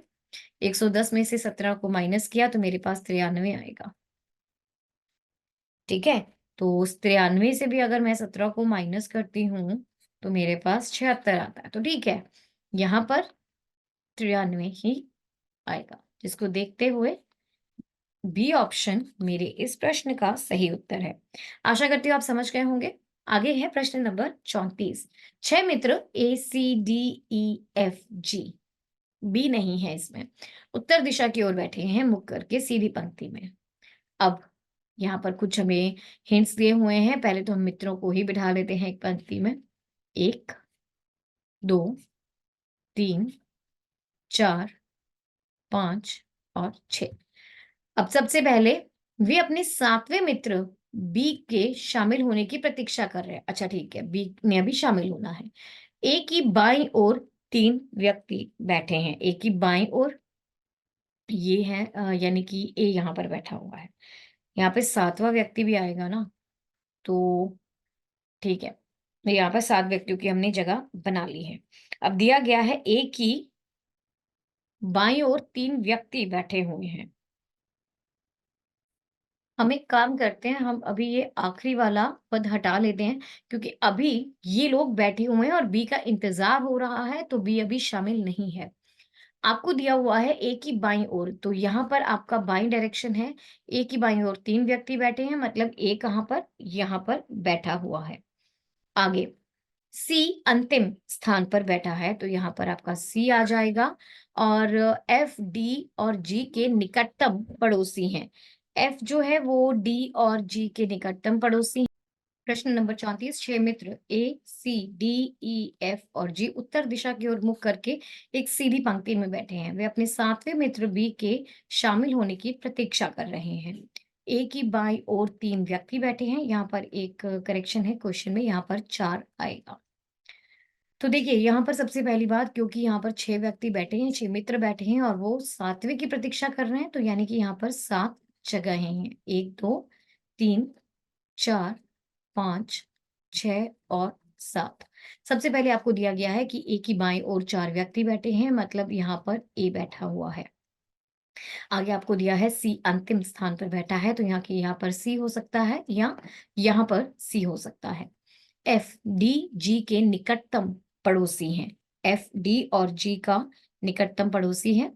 110 में से 17 को माइनस किया तो मेरे पास 93 आएगा। ठीक है, तो उस 93 से भी अगर मैं 17 को माइनस करती हूँ तो मेरे पास 76 आता है। तो ठीक है, यहाँ पर 93 ही आएगा, जिसको देखते हुए बी ऑप्शन मेरे इस प्रश्न का सही उत्तर है। आशा करती हूँ आप समझ गए होंगे। आगे है प्रश्न नंबर 34। 6 मित्र ACDEFG, बी नहीं है इसमें, उत्तर दिशा की ओर बैठे हैं मुख करके सीधी पंक्ति में। अब यहाँ पर कुछ हमें हिंट्स दिए हुए हैं। पहले तो हम मित्रों को ही बिठा लेते हैं एक पंक्ति में, 1, 2, 3, 4, 5 और 6। अब सबसे पहले वे अपने 7वें मित्र बी के शामिल होने की प्रतीक्षा कर रहे हैं। अच्छा ठीक है, बी ने अभी शामिल होना है। ए की बाईं ओर 3 व्यक्ति बैठे हैं, ए की बाईं ओर ये है, यानी कि ए यहाँ पर बैठा हुआ है। यहाँ पे 7वां व्यक्ति भी आएगा ना, तो ठीक है, तो यहाँ पर 7 व्यक्तियों की हमने जगह बना ली है। अब दिया गया है ए की बाईं ओर 3 व्यक्ति बैठे हुए हैं। हम एक काम करते हैं, हम अभी ये आखिरी वाला पद हटा लेते हैं, क्योंकि अभी ये लोग बैठे हुए हैं और बी का इंतजार हो रहा है, तो बी अभी शामिल नहीं है। आपको दिया हुआ है ए की बाईं ओर, तो यहाँ पर आपका बाईं डायरेक्शन है। ए की बाईं ओर 3 व्यक्ति बैठे हैं, मतलब ए कहाँ पर? यहाँ पर बैठा हुआ है। आगे सी अंतिम स्थान पर बैठा है, तो यहाँ पर आपका सी आ जाएगा। और एफ, डी और जी के निकटतम पड़ोसी हैं। एफ जो है वो डी और जी के निकटतम पड़ोसी हैं। प्रश्न नंबर 34। 6 मित्र ए, सी, डी, ई, एफ और जी उत्तर दिशा की ओर मुख करके एक सीधी पंक्ति में बैठे हैं। वे अपने 7वें मित्र बी के शामिल होने की प्रतीक्षा कर रहे हैं। ए की बाईं ओर 3 व्यक्ति बैठे हैं। यहाँ पर एक करेक्शन है क्वेश्चन में, यहाँ पर 4 आएगा। तो देखिए यहाँ पर सबसे पहली बात, क्योंकि यहाँ पर 6 व्यक्ति बैठे हैं, 6 मित्र बैठे हैं और वो 7वें की प्रतीक्षा कर रहे हैं, तो यानी कि यहाँ पर 7 जगहें हैं। 1, 2, 3, 4, 5, 6 और 7। सबसे पहले आपको दिया गया है कि ए की बाईं ओर 4 व्यक्ति बैठे हैं, मतलब यहाँ पर ए बैठा हुआ है। आगे आपको दिया है सी अंतिम स्थान पर बैठा है, तो यहाँ पर सी हो सकता है या यहाँ पर सी हो सकता है। एफ, डी, जी के निकटतम पड़ोसी हैं। एफ, डी और जी का निकटतम पड़ोसी है।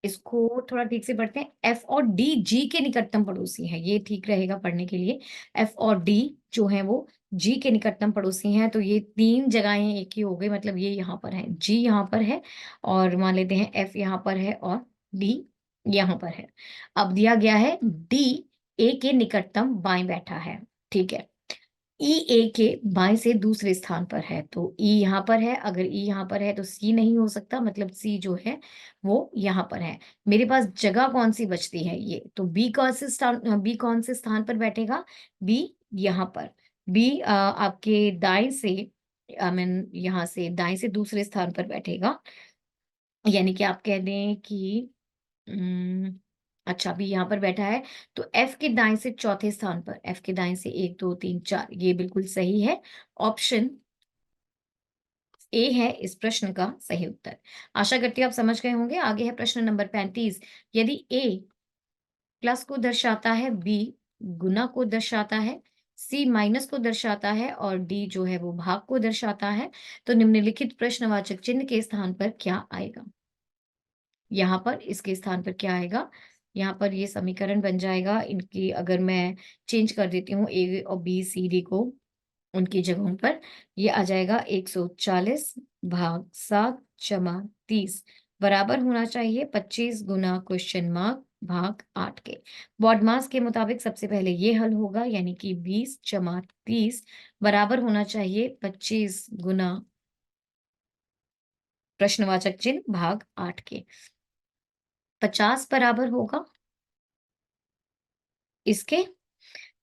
इसको थोड़ा ठीक से पढ़ते हैं। एफ और डी जी के निकटतम पड़ोसी हैं, ये ठीक रहेगा पढ़ने के लिए। एफ और डी जो है वो जी के निकटतम पड़ोसी हैं, तो ये 3 जगहें एक ही हो गई, मतलब ये यहाँ पर है, जी यहाँ पर है और मान लेते हैं एफ यहाँ पर है और डी यहाँ पर है। अब दिया गया है डी ए के निकटतम बाएं बैठा है, ठीक है। ई ए के बाएं से दूसरे स्थान पर है, तो ई यहाँ पर है। अगर ई यहाँ पर है तो सी नहीं हो सकता, मतलब सी जो है वो यहाँ पर है। मेरे पास जगह कौन सी बचती है, ये तो बी कौन से स्थान पर बैठेगा, बी यहाँ पर। बी आपके दाएं से, आई मीन यहाँ से दाएं से दूसरे स्थान पर बैठेगा। यानी कि आप कह दें कि अम, अच्छा अभी यहाँ पर बैठा है, तो एफ के दाएं से चौथे स्थान पर, एफ के दाएं से 1 2 3 4, ये बिल्कुल सही है। ऑप्शन ए है इस प्रश्न का सही उत्तर। आशा करती हूँ आप समझ गए होंगे। आगे है प्रश्न नंबर 35। यदि ए प्लस को दर्शाता है, बी गुना को दर्शाता है, सी माइनस को दर्शाता है और डी जो है वो भाग को दर्शाता है, तो निम्नलिखित प्रश्नवाचक चिन्ह के स्थान पर क्या आएगा। यहाँ पर इसके स्थान पर क्या आएगा, यहाँ पर ये समीकरण बन जाएगा इनकी, अगर मैं चेंज कर देती हूँ ए और बी सी डी को उनकी जगहों पर, ये आ जाएगा 140 भाग 7 जमा 30 बराबर होना चाहिए 25 गुना क्वेश्चन मार्क भाग 8 के। बॉडमास के मुताबिक सबसे पहले ये हल होगा, यानी कि 20 जमा 30 बराबर होना चाहिए 25 गुना प्रश्नवाचक चिन्ह भाग 8 के। 50 बराबर होगा इसके,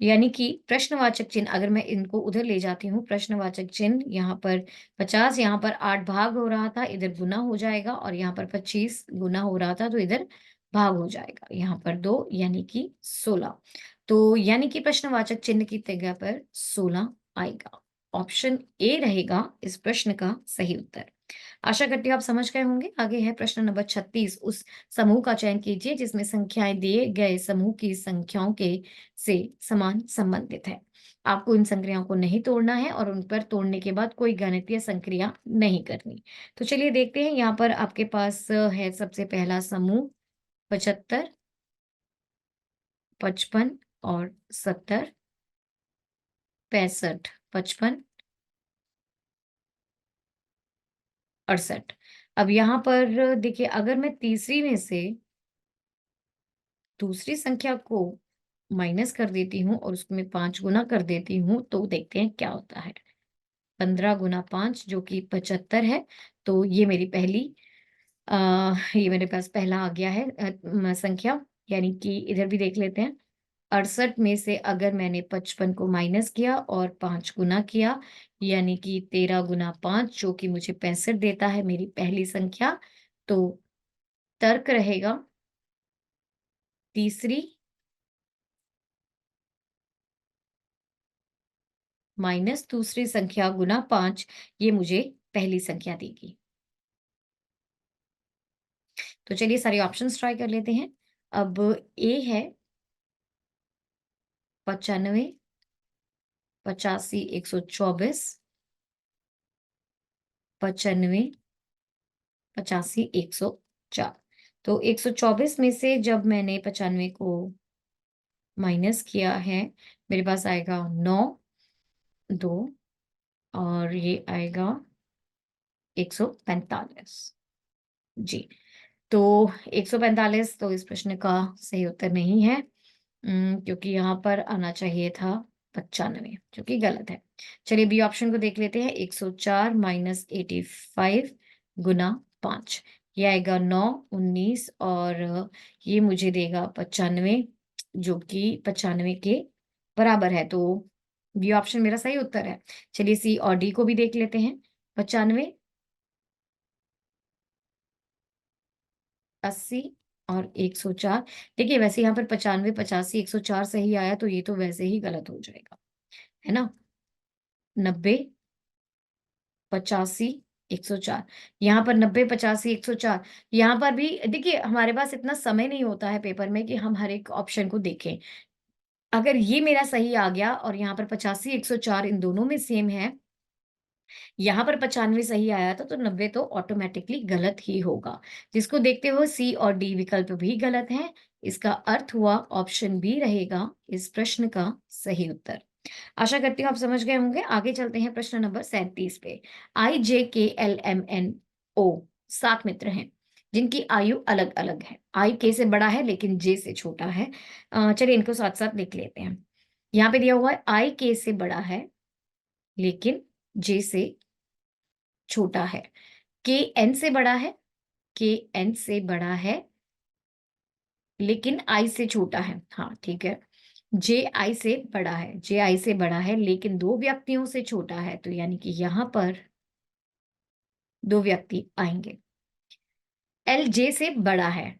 यानी कि प्रश्नवाचक चिन्ह अगर मैं इनको उधर ले जाती हूँ, प्रश्नवाचक चिन्ह यहाँ पर 50, यहाँ पर 8 भाग हो रहा था, इधर गुना हो जाएगा, और यहाँ पर 25 गुना हो रहा था तो इधर भाग हो जाएगा, यहाँ पर 2 यानी कि 16। तो यानी कि प्रश्नवाचक चिन्ह की जगह पर 16 आएगा। ऑप्शन ए रहेगा इस प्रश्न का सही उत्तर। आशा करती हूँ आप समझ गए होंगे। आगे है प्रश्न नंबर 36। उस समूह का चयन कीजिए जिसमें संख्याएं दिए गए समूह की संख्याओं के से समान संबंधित है। आपको इन संक्रियाओं को नहीं तोड़ना है और उन पर तोड़ने के बाद कोई गणितीय संक्रिया नहीं करनी। तो चलिए देखते हैं, यहाँ पर आपके पास है सबसे पहला समूह 75, 55 और 70, 65, 55, 68। अब यहाँ पर देखिए, अगर मैं तीसरी में से दूसरी संख्या को माइनस कर देती हूँ और उसमें 5 गुना कर देती हूँ, तो देखते हैं क्या होता है। 15 गुना 5 जो कि 75 है। तो ये मेरी पहली ये मेरे पास पहला आ गया है संख्या। यानी कि इधर भी देख लेते हैं। 68 में से अगर मैंने 55 को माइनस किया और 5 गुना किया, यानी कि 13 गुना 5 जो कि मुझे 65 देता है, मेरी पहली संख्या। तो तर्क रहेगा तीसरी माइनस दूसरी संख्या गुना 5, ये मुझे पहली संख्या देगी। तो चलिए सारे ऑप्शंस ट्राई कर लेते हैं। अब ए है 95, 85, 124, 95, 85, 104। तो 124 में से जब मैंने 95 को माइनस किया है, मेरे पास आएगा 9, 2 और ये आएगा 145। जी, तो 145 तो इस प्रश्न का सही उत्तर नहीं है, क्योंकि यहाँ पर आना चाहिए था 95, जो कि गलत है। चलिए बी ऑप्शन को देख लेते हैं। 104 माइनस 85 गुना 5, ये आएगा 9, 19 और ये मुझे देगा 95, जो कि 95 के बराबर है। तो बी ऑप्शन मेरा सही उत्तर है। चलिए सी और डी को भी देख लेते हैं। 95, 80 और 104। देखिए वैसे यहाँ पर 95, 85, 104 सही आया, तो ये तो वैसे ही गलत हो जाएगा, है ना। 90, 85, 104, यहाँ पर 90, 85, 104, यहाँ पर भी देखिए हमारे पास इतना समय नहीं होता है पेपर में कि हम हर एक ऑप्शन को देखें। अगर ये मेरा सही आ गया और यहाँ पर 85, 104 इन दोनों में सेम है, यहाँ पर 95 सही आया था, तो 90 तो ऑटोमेटिकली गलत ही होगा। जिसको देखते हुए सी और डी विकल्प भी गलत है। इसका अर्थ हुआ ऑप्शन बी रहेगा इस प्रश्न का सही उत्तर। आशा करती हूँ आप समझ गए होंगे। आगे चलते हैं प्रश्न नंबर 37 पे। आई जे के एल एम एन ओ 7 मित्र हैं जिनकी आयु अलग-अलग है। आई के से बड़ा है लेकिन जे से छोटा है। चलिए इनको साथ-साथ लिख लेते हैं। यहाँ पे दिया हुआ है आई के से बड़ा है, लेकिन जे से छोटा है। के एन से बड़ा है, के एन से बड़ा है, लेकिन आई से छोटा है। हाँ, ठीक है। जे आई से बड़ा है, जे आई से बड़ा है लेकिन 2 व्यक्तियों से छोटा है, तो यानी कि यहाँ पर 2 व्यक्ति आएँगे। एल जे से बड़ा है,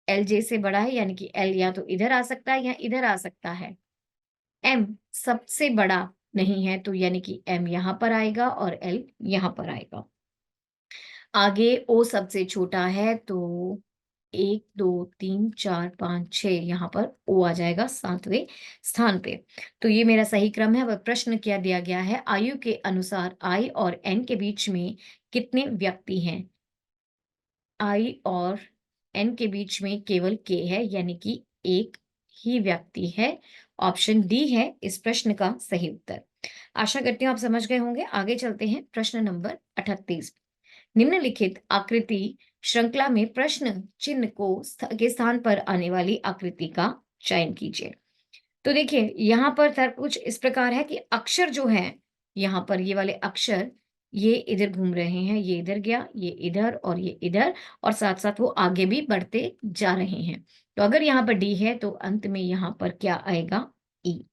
एल जे से बड़ा है यानी कि एल या तो इधर आ सकता है या इधर आ सकता है। एम सबसे बड़ा नहीं है, तो यानी कि एम यहाँ पर आएगा और एल यहाँ पर आएगा। आगे ओ सबसे छोटा है, तो 1, 2, 3, 4, 5, 6 यहाँ पर ओ आ जाएगा 7वें स्थान पे। तो ये मेरा सही क्रम है। वह प्रश्न क्या दिया गया है, आयु के अनुसार आई और एन के बीच में कितने व्यक्ति हैं? आई और एन के बीच में केवल के है, यानी कि एक ही व्यक्ति है। ऑप्शन डी है इस प्रश्न का सही उत्तर। आशा करती हूँ आप समझ गए होंगे। आगे चलते हैं प्रश्न नंबर 38। निम्नलिखित आकृति श्रृंखला में प्रश्न चिन्ह के स्थान पर आने वाली आकृति का चयन कीजिए। तो देखिए यहाँ पर तर्क कुछ इस प्रकार है कि अक्षर जो है, यहाँ पर ये वाले अक्षर, ये इधर घूम रहे हैं, ये इधर गया, ये इधर और ये इधर, और साथ-साथ वो आगे भी बढ़ते जा रहे हैं। तो अगर यहाँ पर डी है तो अंत में यहाँ पर क्या आएगा? ई।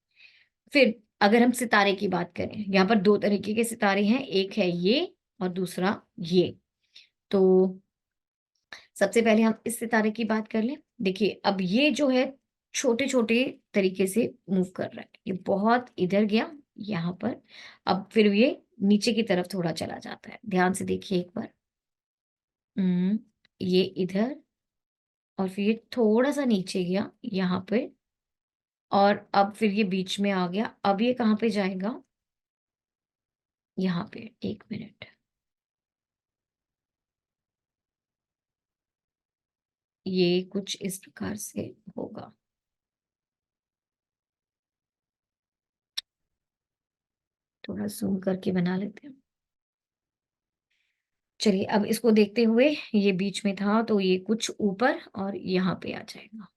फिर अगर हम सितारे की बात करें, यहाँ पर 2 तरीके के सितारे हैं, एक है ये और दूसरा ये। तो सबसे पहले हम इस सितारे की बात कर लें। देखिए, अब ये जो है छोटे-छोटे तरीके से मूव कर रहा है। ये बहुत इधर गया, यहाँ पर, अब फिर ये नीचे की तरफ थोड़ा चला जाता है। ध्यान से देखिए एक बार। हुँ, ये इधर और फिर ये थोड़ा-सा नीचे गया यहाँ पे, और अब फिर ये बीच में आ गया। अब ये कहाँ पे जाएगा? यहाँ पे। 1 मिनट। ये कुछ इस प्रकार से होगा। थोड़ा ज़ूम करके बना लेते हैं। चलिए अब इसको देखते हुए, ये बीच में था तो ये कुछ ऊपर और यहाँ पे आ जाएगा।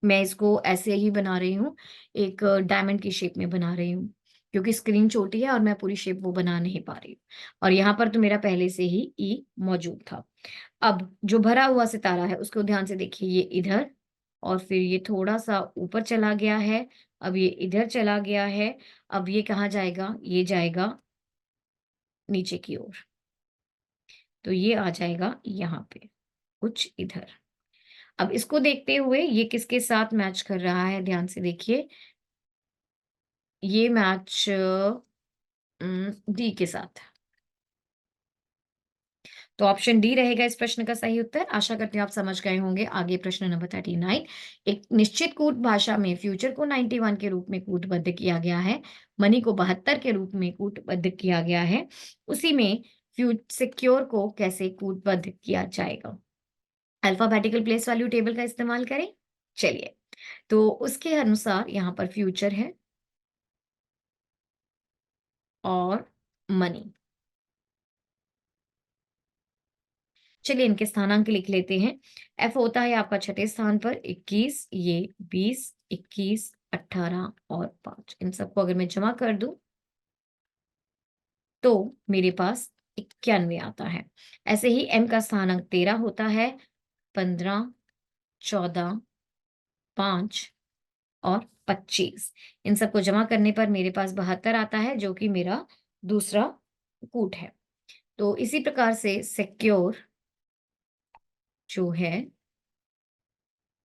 मैं इसको ऐसे ही बना रही हूँ, एक डायमंड की शेप में बना रही हूँ, क्योंकि स्क्रीन छोटी है और मैं पूरी शेप वो बना नहीं पा रही हूँ। और यहाँ पर तो मेरा पहले से ही ई मौजूद था। अब जो भरा हुआ सितारा है उसको ध्यान से देखिए, ये इधर और फिर ये थोड़ा-सा ऊपर चला गया है, अब ये इधर चला गया है, अब ये कहाँ जाएगा? ये जाएगा नीचे की ओर। तो ये आ जाएगा यहाँ पे, कुछ इधर। अब इसको देखते हुए ये किसके साथ मैच कर रहा है, ध्यान से देखिए। ये मैच डी के साथ। तो ऑप्शन डी रहेगा इस प्रश्न का सही उत्तर। आशा करती हूँ आप समझ गए होंगे। आगे प्रश्न नंबर 39। एक निश्चित कूट भाषा में फ्यूचर को 91 के रूप में कूटबद्ध किया गया है। मनी को 72 के रूप में कूटबद्ध किया गया है। उसी में सिक्योर को कैसे कूटबद्ध किया जाएगा? अल्फाबेटिकल प्लेस वैल्यू टेबल का इस्तेमाल करें? चलिए, तो उसके अनुसार यहाँ पर फ्यूचर है और मनी। चलिए इनके स्थानांक लिख लेते हैं। एफ होता है आपका छठे स्थान पर 21, ये 20, 21, 18 और 5। इन सबको अगर मैं जमा कर दूं तो मेरे पास 91 आता है। ऐसे ही एम का स्थानांक 13 होता है, 15, 14, 5 और 25। इन सबको जमा करने पर मेरे पास 72 आता है, जो कि मेरा दूसरा कूट है। तो इसी प्रकार से सिक्योर जो है,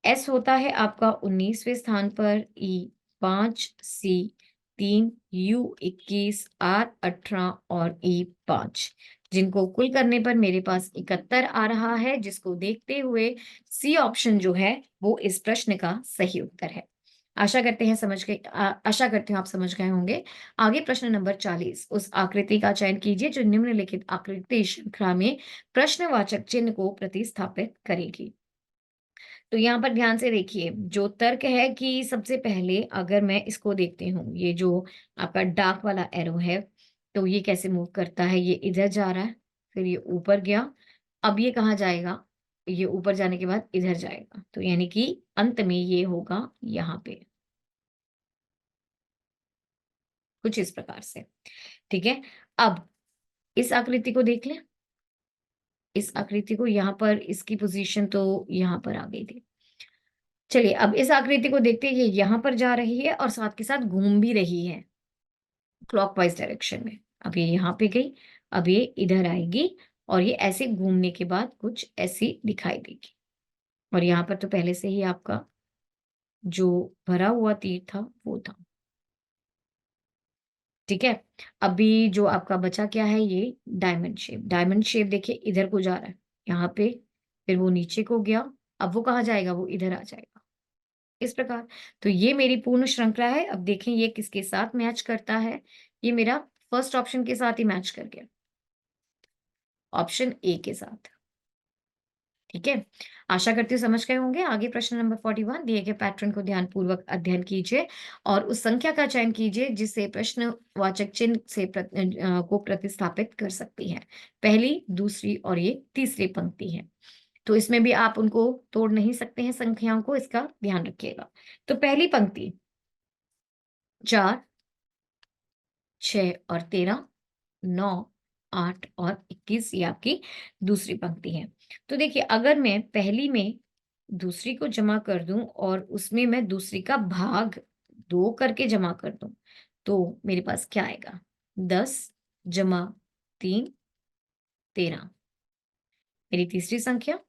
एस होता है आपका 19वें स्थान पर, ई 5, सी 3, यू 21, आर 18 और ई 5। जिनको कुल करने पर मेरे पास 71 आ रहा है, जिसको देखते हुए सी ऑप्शन जो है वो इस प्रश्न का सही उत्तर है। आशा करती हूँ आप समझ गए होंगे। आगे प्रश्न नंबर 40। उस आकृति का चयन कीजिए जो निम्नलिखित आकृति श्रृंखला में प्रश्नवाचक चिन्ह को प्रतिस्थापित करेगी। तो यहाँ पर ध्यान से देखिए, जो तर्क है कि सबसे पहले अगर मैं इसको देखती हूँ, ये जो आपका डार्क वाला एरो है, तो ये कैसे मूव करता है, ये इधर जा रहा है, फिर ये ऊपर गया, अब ये कहाँ जाएगा? ये ऊपर जाने के बाद इधर जाएगा, तो यानी कि अंत में ये होगा यहाँ पे, कुछ इस प्रकार से। ठीक है, अब इस आकृति को देख लें। इस आकृति को, यहाँ पर इसकी पोजीशन तो यहाँ पर आ गई थी। चलिए अब इस आकृति को देखते हैं, ये यहाँ पर जा रही है और साथ के साथ घूम भी रही है क्लॉकवाइज डायरेक्शन में। अब ये यहाँ पे गई, अब ये इधर आएगी और ये ऐसे घूमने के बाद कुछ ऐसी दिखाई देगी। और यहाँ पर तो पहले से ही आपका जो भरा हुआ तीर था वो था। ठीक है, अभी जो आपका बचा क्या है, ये डायमंड शेप। डायमंड शेप देखिए इधर को जा रहा है, यहाँ पे, फिर वो नीचे को गया, अब वो कहाँ जाएगा, वो इधर आ जाएगा, इस प्रकार। तो ये मेरी पूर्ण श्रृंखला है। अब देखें ये किसके साथ मैच करता है, ये मेरा फर्स्ट ऑप्शन के साथ ही मैच कर गया, ऑप्शन ए के साथ। ठीक है, आशा करती हूँ समझ गए होंगे। आगे प्रश्न नंबर 41, दिए गए पैटर्न को ध्यानपूर्वक अध्ययन कीजिए और उस संख्या का चयन कीजिए जिसे प्रश्नवाचक चिन्ह से को प्रतिस्थापित कर सकती है। पहली, दूसरी और ये तीसरी पंक्ति है, तो इसमें भी आप उनको तोड़ नहीं सकते हैं संख्याओं को, इसका ध्यान रखिएगा। तो पहली पंक्ति 4, 6 और 13, 9, 8 और 21, ये आपकी दूसरी पंक्ति है। तो देखिए अगर मैं पहली में दूसरी को जमा कर दूं और उसमें मैं दूसरी का भाग 2 करके जमा कर दूं, तो मेरे पास क्या आएगा, 10 जमा 3, 13। मेरी तीसरी संख्या,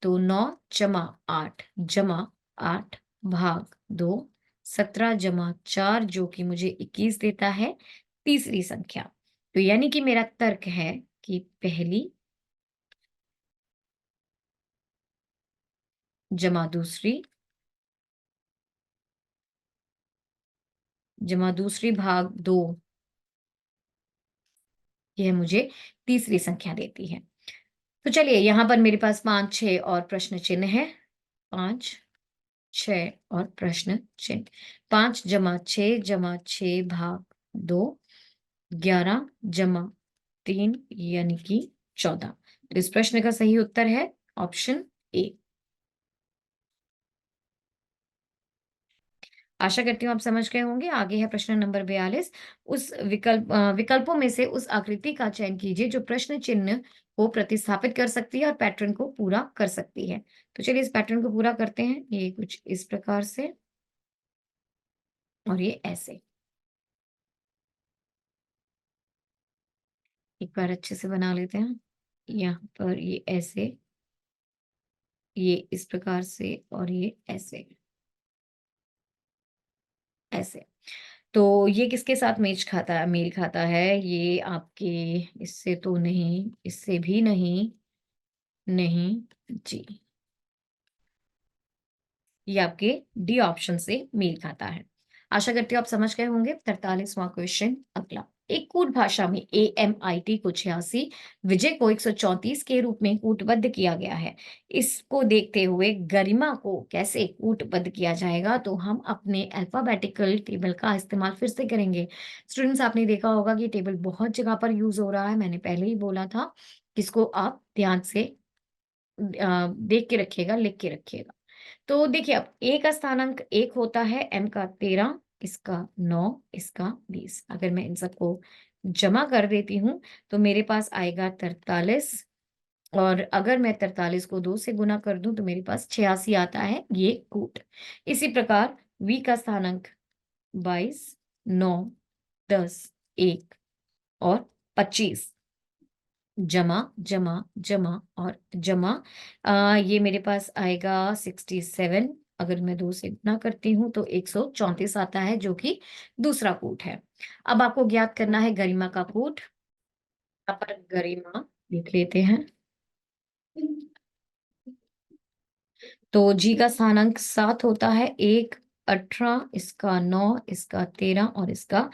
तो 9 जमा 8 जमा 8 भाग 2, 17 जमा 4 जो कि मुझे 21 देता है तीसरी संख्या। तो यानी कि मेरा तर्क है कि पहली जमा दूसरी भाग 2, यह मुझे तीसरी संख्या देती है। तो चलिए यहाँ पर मेरे पास 5, 6 और प्रश्न चिन्ह है। 5, 6 और प्रश्न चिन्ह। 5 जमा 6 जमा 6 भाग 2, 11 जमा 3 यानी कि 14। तो इस प्रश्न का सही उत्तर है ऑप्शन ए। आशा करती हूँ आप समझ गए होंगे। आगे है प्रश्न नंबर 42। उस विकल्पों में से उस आकृति का चयन कीजिए जो प्रश्न चिन्ह को प्रतिस्थापित कर सकती है और पैटर्न को पूरा कर सकती है। तो चलिए इस पैटर्न को पूरा करते हैं। ये कुछ इस प्रकार से और ये ऐसे। एक बार अच्छे से बना लेते हैं। यहाँ पर ये ऐसे, ये इस प्रकार से और ये ऐसे, ऐसे। तो ये किसके साथ मेल खाता है? ये आपके, इससे तो नहीं, इससे भी नहीं, नहीं जी, ये आपके डी ऑप्शन से मेल खाता है। आशा करती हूँ आप समझ गए होंगे। 43वां क्वेश्चन अगला। एक कूट भाषा में AMIT को 86, विजय को 134 के रूप में कूटबद्ध किया गया है। इसको देखते हुए गरिमा को कैसे कूटबद्ध किया जाएगा? तो हम अपने अल्फाबेटिकल टेबल का इस्तेमाल फिर से करेंगे। स्टूडेंट्स आपने देखा होगा कि टेबल बहुत जगह पर यूज हो रहा है, मैंने पहले ही बोला था। इसको आप ध्यान से देख के रखिएगा, लिख के रखिएगा। तो देखिए अब ए का स्थानांक 1 होता है, एम का 13, इसका 9, इसका 20। अगर मैं इन सबको जमा कर देती हूँ तो मेरे पास आएगा 43, और अगर मैं 43 को 2 से गुना कर दूं तो मेरे पास 86 आता है, ये कूट। इसी प्रकार वी का स्थानांक 22, 9, 10, 1 और 25, जमा जमा जमा और जमा, ये मेरे पास आएगा 67। अगर मैं 2 से गुना करती हूँ तो 134 आता है जो कि दूसरा कूट है। अब आपको ज्ञात करना है गरिमा का कूट। यहाँ पर गरिमा लिख लेते हैं। तो जी का स्थानांक 7 होता है, 1, 18, इसका 9, इसका 13 और इसका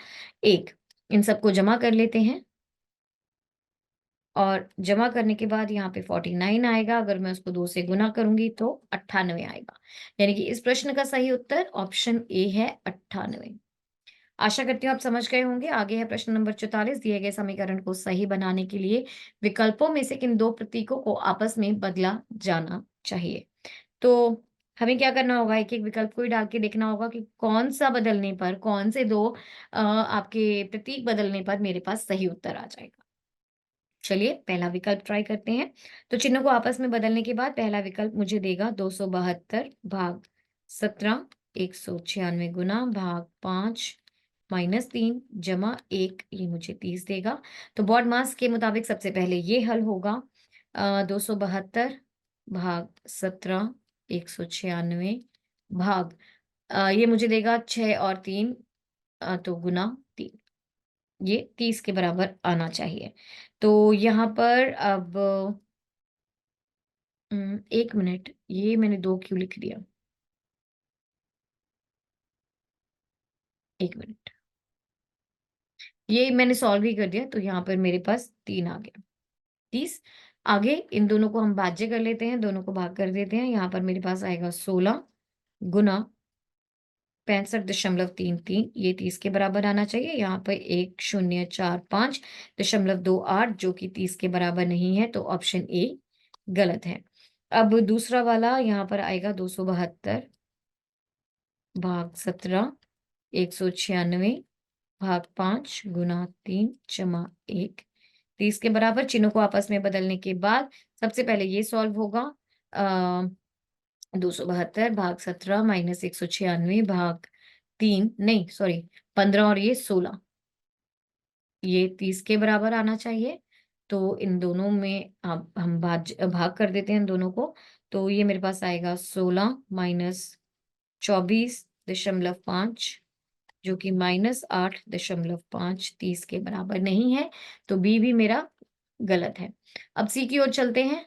1। इन सबको जमा कर लेते हैं और जमा करने के बाद यहाँ पे 49 आएगा। अगर मैं उसको 2 से गुना करूंगी तो 98 आएगा। यानी कि इस प्रश्न का सही उत्तर ऑप्शन ए है, 98। आशा करती हूँ आप समझ गए होंगे। आगे है प्रश्न नंबर 44, दिए गए समीकरण को सही बनाने के लिए विकल्पों में से किन 2 प्रतीकों को आपस में बदला जाना चाहिए? तो हमें क्या करना होगा, एक-एक विकल्प को ही डाल के देखना होगा कि कौन-सा बदलने पर, कौन से 2 आपके प्रतीक बदलने पर मेरे पास सही उत्तर आ जाएगा। चलिए पहला विकल्प ट्राई करते हैं। तो चिन्हों को आपस में बदलने के बाद पहला विकल्प मुझे देगा 272 भाग 17, 196 गुना भाग 5 माइनस 3 जमा 1, ये मुझे 30 देगा। तो बॉड मास के मुताबिक सबसे पहले ये हल होगा। 272 भाग 17, 196 भाग ये मुझे देगा 6 और 3 तो गुना 3। ये 30 के बराबर आना चाहिए। तो यहाँ पर अब 1 मिनट, ये मैंने 2 क्यों लिख दिया? 1 मिनट। ये मैंने सॉल्व ही कर दिया, तो यहाँ पर मेरे पास 3 आ गया। 30 आगे इन दोनों को हम भाज्य कर लेते हैं, दोनों को भाग कर देते हैं। यहाँ पर मेरे पास आएगा 16 गुना 65.33, ये 30 के बराबर आना चाहिए। यहाँ पर 1045.28 जो कि 30 के बराबर नहीं है, तो ऑप्शन ए गलत है। अब दूसरा वाला यहाँ पर आएगा 272 भाग 17, 196 भाग 5 गुना 3 जमा 1, 30 के बराबर। चिन्हों को आपस में बदलने के बाद सबसे पहले ये सॉल्व होगा। 272 भाग 17 माइनस 196 भाग 3, नहीं सॉरी 15 और ये 16, ये 30 के बराबर आना चाहिए। तो इन दोनों में अब हम भाग कर देते हैं इन दोनों को। तो ये मेरे पास आएगा 16 माइनस 24.5 जो कि -8.5 30 के बराबर नहीं है। तो बी भी मेरा गलत है। अब सी की ओर चलते हैं।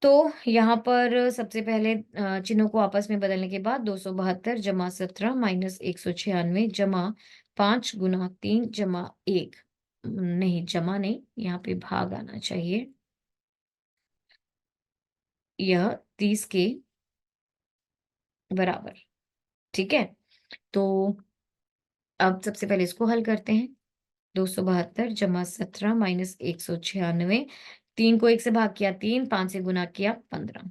तो यहाँ पर सबसे पहले चिन्हों को आपस में बदलने के बाद 272 जमा 17 माइनस 196 जमा 5 गुना 3 जमा 1, नहीं जमा नहीं, यहाँ पे भाग आना चाहिए। यह 30 के बराबर, ठीक है? तो अब सबसे पहले इसको हल करते हैं। 272 जमा 17 माइनस 196, 3 को 1 से भाग किया 3, 5 से गुना किया 15।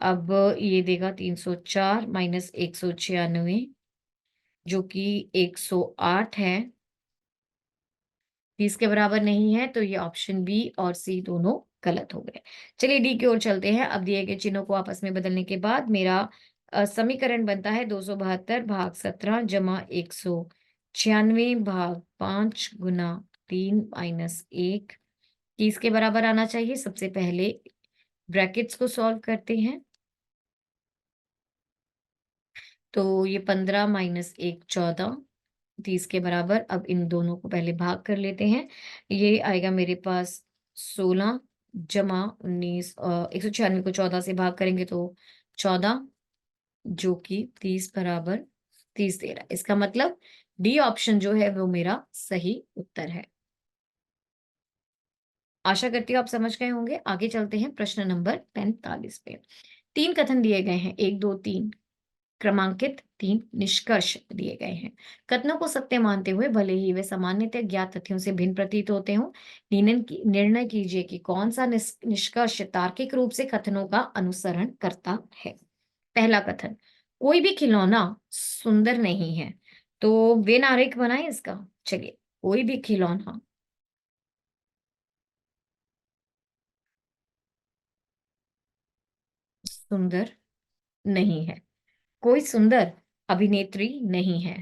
अब ये देगा 304 माइनस 196 जो कि 108 है, 30 के बराबर नहीं है, तो ये ऑप्शन बी और सी दोनों गलत हो गए। चलिए डी की ओर चलते हैं। अब दिए गए चिन्हों को आपस में बदलने के बाद मेरा समीकरण बनता है 272 भाग 17 जमा 196 भाग 5 गुना 3 माइनस 1, 30 के बराबर आना चाहिए। सबसे पहले ब्रैकेट्स को सॉल्व करते हैं। तो ये 15 माइनस 1 14, 30 के बराबर। अब इन दोनों को पहले भाग कर लेते हैं। ये आएगा मेरे पास 16 जमा 19, 196 को 14 से भाग करेंगे तो 14 जो कि 30 बराबर 30 दे रहा है। इसका मतलब डी ऑप्शन जो है वो मेरा सही उत्तर है। आशा करती हूँ आप समझ गए होंगे। आगे चलते हैं प्रश्न नंबर 45 पे। 3 कथन दिए गए हैं, 1 2 3 क्रमांकित 3 निष्कर्ष दिए गए हैं। कथनों को सत्य मानते हुए भले ही वे सामान्यतः ज्ञात तथ्यों से भिन्न प्रतीत होते हों, निर्णय कीजिए कि कौन सा निष्कर्ष तार्किक रूप से कथनों का अनुसरण करता है। पहला कथन, कोई भी खिलौना सुंदर नहीं है। तो वेन आरेख बनाए इसका। चलिए, कोई भी खिलौना सुंदर नहीं है। कोई सुंदर अभिनेत्री नहीं है।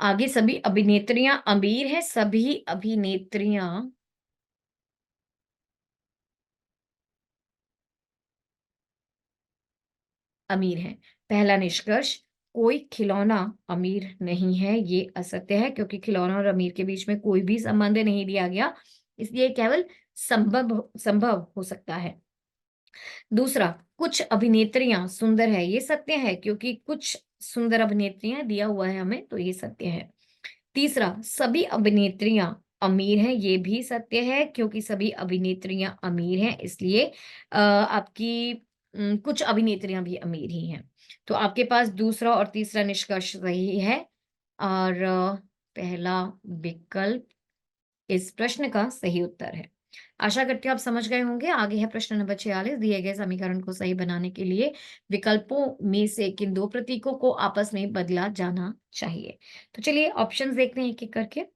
आगे सभी अभिनेत्रियां अमीर हैं, सभी अभिनेत्रियां अमीर हैं। पहला निष्कर्ष, कोई खिलौना अमीर नहीं है, ये असत्य है क्योंकि खिलौना और अमीर के बीच में कोई भी संबंध नहीं दिया गया, इसलिए केवल संभव संभव हो सकता है। दूसरा, कुछ अभिनेत्रियां सुंदर है, ये सत्य है क्योंकि कुछ सुंदर अभिनेत्रियां दिया हुआ है हमें, तो ये सत्य है। तीसरा, सभी अभिनेत्रियां अमीर हैं, ये भी सत्य है क्योंकि सभी अभिनेत्रियाँ अमीर हैं, इसलिए आपकी कुछ अभिनेत्रियाँ भी अमीर ही हैं। तो आपके पास दूसरा और तीसरा निष्कर्ष सही है और पहला विकल्प इस प्रश्न का सही उत्तर है। आशा करती हूँ आप समझ गए होंगे। आगे है प्रश्न नंबर 46, दिए गए समीकरण को सही बनाने के लिए विकल्पों में से किन 2 प्रतीकों को आपस में बदला जाना चाहिए? तो चलिए ऑप्शंस देखते हैं एक-एक करके।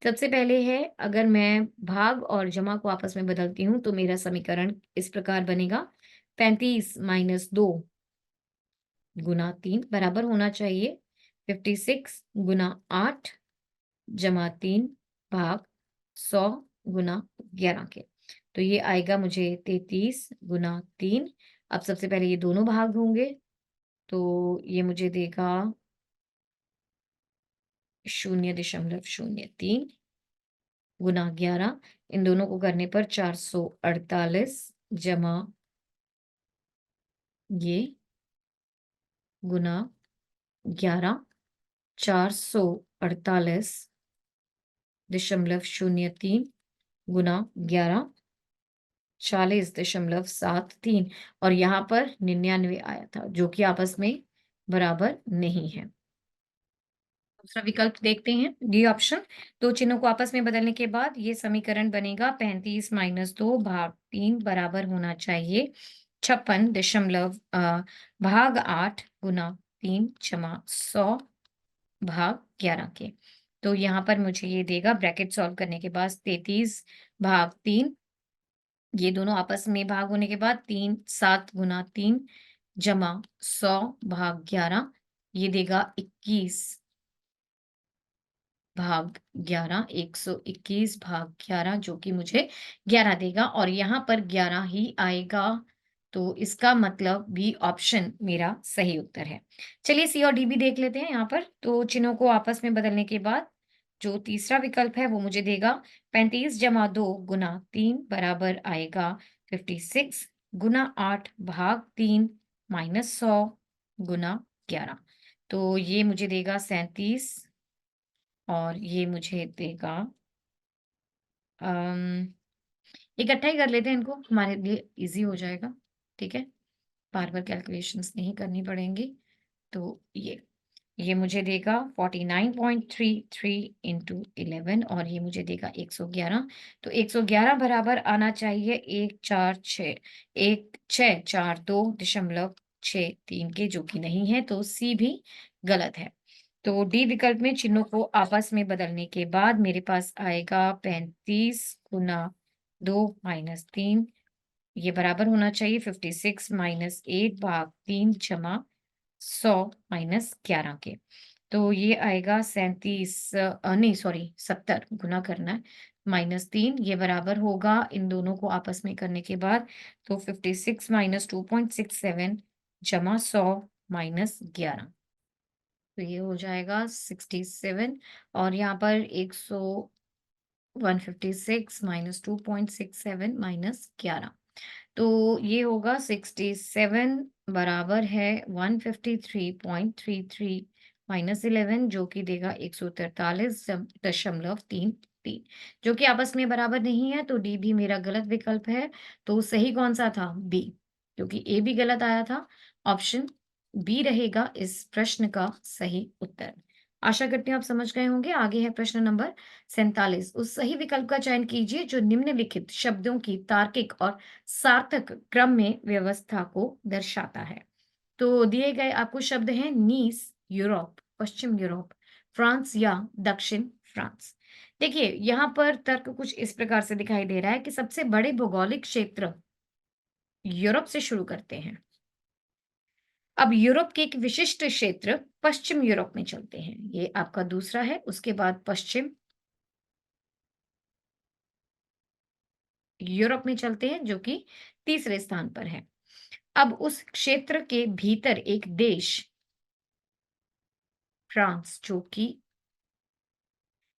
सबसे पहले है अगर मैं भाग और जमा को आपस में बदलती हूँ तो मेरा समीकरण इस प्रकार बनेगा 35 - 2 गुना 3 बराबर होना चाहिए 56 गुना 8 जमा 3 भाग 100 गुना 11 के। तो ये आएगा मुझे 33 गुना 3। अब सबसे पहले ये दोनों भाग होंगे, तो ये मुझे देगा 0.03 गुना 11। इन दोनों को करने पर 448 जमा ये गुना 11 448.03 गुना 11 40.73 और यहाँ पर 99 आया था, जो कि आपस में बराबर नहीं है। दूसरा विकल्प देखते हैं, डी ऑप्शन। 2 चिन्हों को आपस में बदलने के बाद ये समीकरण बनेगा 35 - 2 भाग 3 बराबर होना चाहिए 56 दशमलव भाग 8 गुना 3 जमा 100 भाग 11 के। तो यहाँ पर मुझे ये देगा ब्रैकेट सॉल्व करने के बाद 33 भाग 3 ये दोनों आपस में भाग होने के बाद 3 7 गुना 3 जमा 100 भाग 11 ये देगा 21 भाग 11 121 भाग 11 जो कि मुझे 11 देगा और यहाँ पर 11 ही आएगा। तो इसका मतलब बी ऑप्शन मेरा सही उत्तर है। चलिए सी और डी भी देख लेते हैं यहाँ पर। तो चिन्हों को आपस में बदलने के बाद जो तीसरा विकल्प है वो मुझे देगा 35 जमा 2 गुना 3 बराबर आएगा 56 गुना 8 भाग 3 माइनस 100 गुना 11। तो ये मुझे देगा 37 और ये मुझे देगा अम, इकट्ठा ही कर लेते हैं इनको, हमारे लिए ईज़ी हो जाएगा, ठीक है? बार-बार कैलकुलेशंस नहीं करनी पड़ेंगी। तो ये मुझे देगा 49.33 इंटू 11 और ये मुझे देगा 111। तो 111 बराबर आना चाहिए 146 1642.63 के जो कि नहीं है, तो सी भी गलत है। तो डी विकल्प में चिन्हों को आपस में बदलने के बाद मेरे पास आएगा 35 गुना 2 माइनस 3 ये बराबर होना चाहिए 56 माइनस 8 भाग 3 जमा 100 माइनस 11 के। तो ये आएगा 37 नहीं सॉरी 70 गुना करना है माइनस 3 ये बराबर होगा इन दोनों को आपस में करने के बाद तो 56 माइनस 2.67 जमा 100 माइनस 11 तो ये हो जाएगा 67 और यहाँ पर 156 माइनस 2.67 माइनस 11 तो ये होगा 67 बराबर है 153.33 माइनस 11 जो कि देगा 143.33 जो कि आपस में बराबर नहीं है तो डी भी मेरा गलत विकल्प है। तो सही कौन सा था? बी, क्योंकि ए भी गलत आया था। ऑप्शन बी रहेगा इस प्रश्न का सही उत्तर। आशा करती हूँ आप समझ गए होंगे। आगे है प्रश्न नंबर 47। उस सही विकल्प का चयन कीजिए जो निम्नलिखित शब्दों की तार्किक और सार्थक क्रम में व्यवस्था को दर्शाता है। तो दिए गए आपको शब्द हैं नीस यूरोप, पश्चिम यूरोप, फ्रांस या दक्षिण फ्रांस। देखिए यहाँ पर तर्क कुछ इस प्रकार से दिखाई दे रहा है कि सबसे बड़े भौगोलिक क्षेत्र यूरोप से शुरू करते हैं। अब यूरोप के एक विशिष्ट क्षेत्र पश्चिम यूरोप में चलते हैं। ये आपका दूसरा है। उसके बाद पश्चिम यूरोप में चलते हैं जो कि तीसरे स्थान पर है। अब उस क्षेत्र के भीतर एक देश फ्रांस जो कि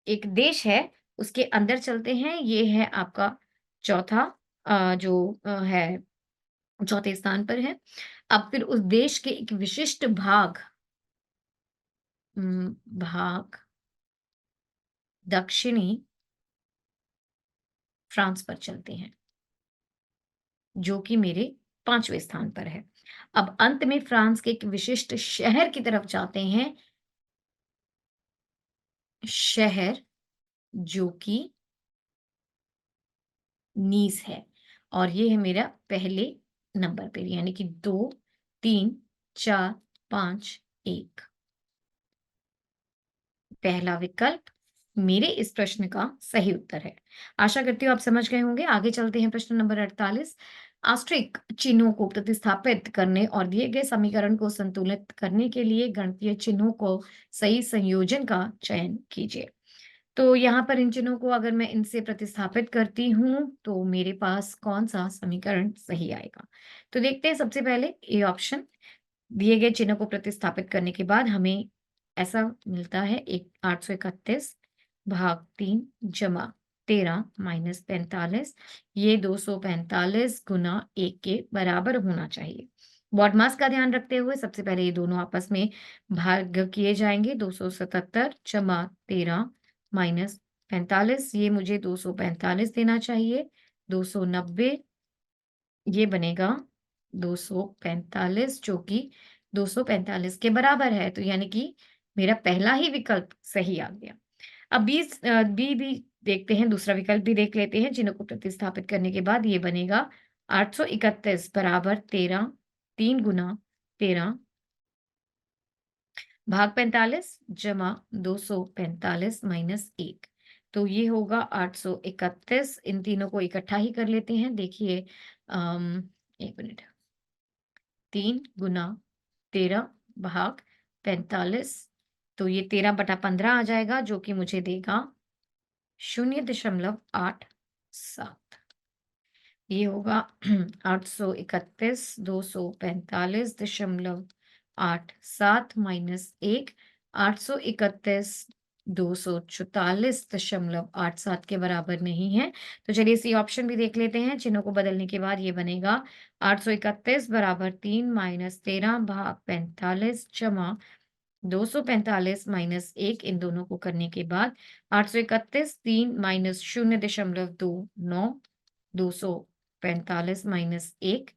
एक देश है उसके अंदर चलते हैं ये है आपका चौथा जो है चौथे स्थान पर है। अब फिर उस देश के एक विशिष्ट भाग दक्षिणी फ्रांस पर चलते हैं, जो कि मेरे 5वें स्थान पर है। अब अंत में फ्रांस के एक विशिष्ट शहर की तरफ जाते हैं, शहर जो कि नीस है, और ये है मेरा पहले नंबर पे, यानी कि 2, 3, 4, 5, 1। पहला विकल्प मेरे इस प्रश्न का सही उत्तर है। आशा करती हूँ आप समझ गए होंगे। आगे चलते हैं प्रश्न नंबर 48। आस्ट्रिक चिन्हों को प्रतिस्थापित करने और दिए गए समीकरण को संतुलित करने के लिए गणितीय चिन्हों को सही संयोजन का चयन कीजिए। तो यहाँ पर इन चिन्हों को अगर मैं इनसे प्रतिस्थापित करती हूँ, तो मेरे पास कौन-सा समीकरण सही आएगा? तो देखते हैं सबसे पहले ए ऑप्शन। दिए गए चिन्ह को प्रतिस्थापित करने के बाद हमें ऐसा मिलता है, एक 831 भाग 3 जमा 13 माइनस 45, ये 245 गुना 1 के बराबर होना चाहिए। BODMAS का ध्यान रखते हुए सबसे पहले ये दोनों आपस में भाग किए जाएंगे। 277 जमा 13 माइनस 45, ये मुझे 245 देना चाहिए। 290, ये बनेगा 245, जो कि 245 के बराबर है, तो यानी कि मेरा पहला ही विकल्प सही आ गया। अब बी भी देखते हैं, दूसरा विकल्प भी देख लेते हैं। चिन्ह को प्रतिस्थापित करने के बाद ये बनेगा 831 बराबर 13, 3 गुना 13 भाग 45 जमा 245 माइनस 1, तो ये होगा 831। इन तीनों को इकट्ठा ही कर लेते हैं। देखिए, 1 मिनट, 3 गुना 13 भाग 45, तो ये 13/15 आ जाएगा, जो कि मुझे देगा 0.87। ये होगा 831 245.87 माइनस 1, 831 244.87 के बराबर नहीं है। तो चलिए सी ऑप्शन भी देख लेते हैं। चिन्हों को बदलने के बाद ये बनेगा 831 बराबर 3 माइनस 13 भाग 45 जमा 245 माइनस 1, इन दोनों को करने के बाद 831, 3 माइनस 0.29, 245 माइनस 1,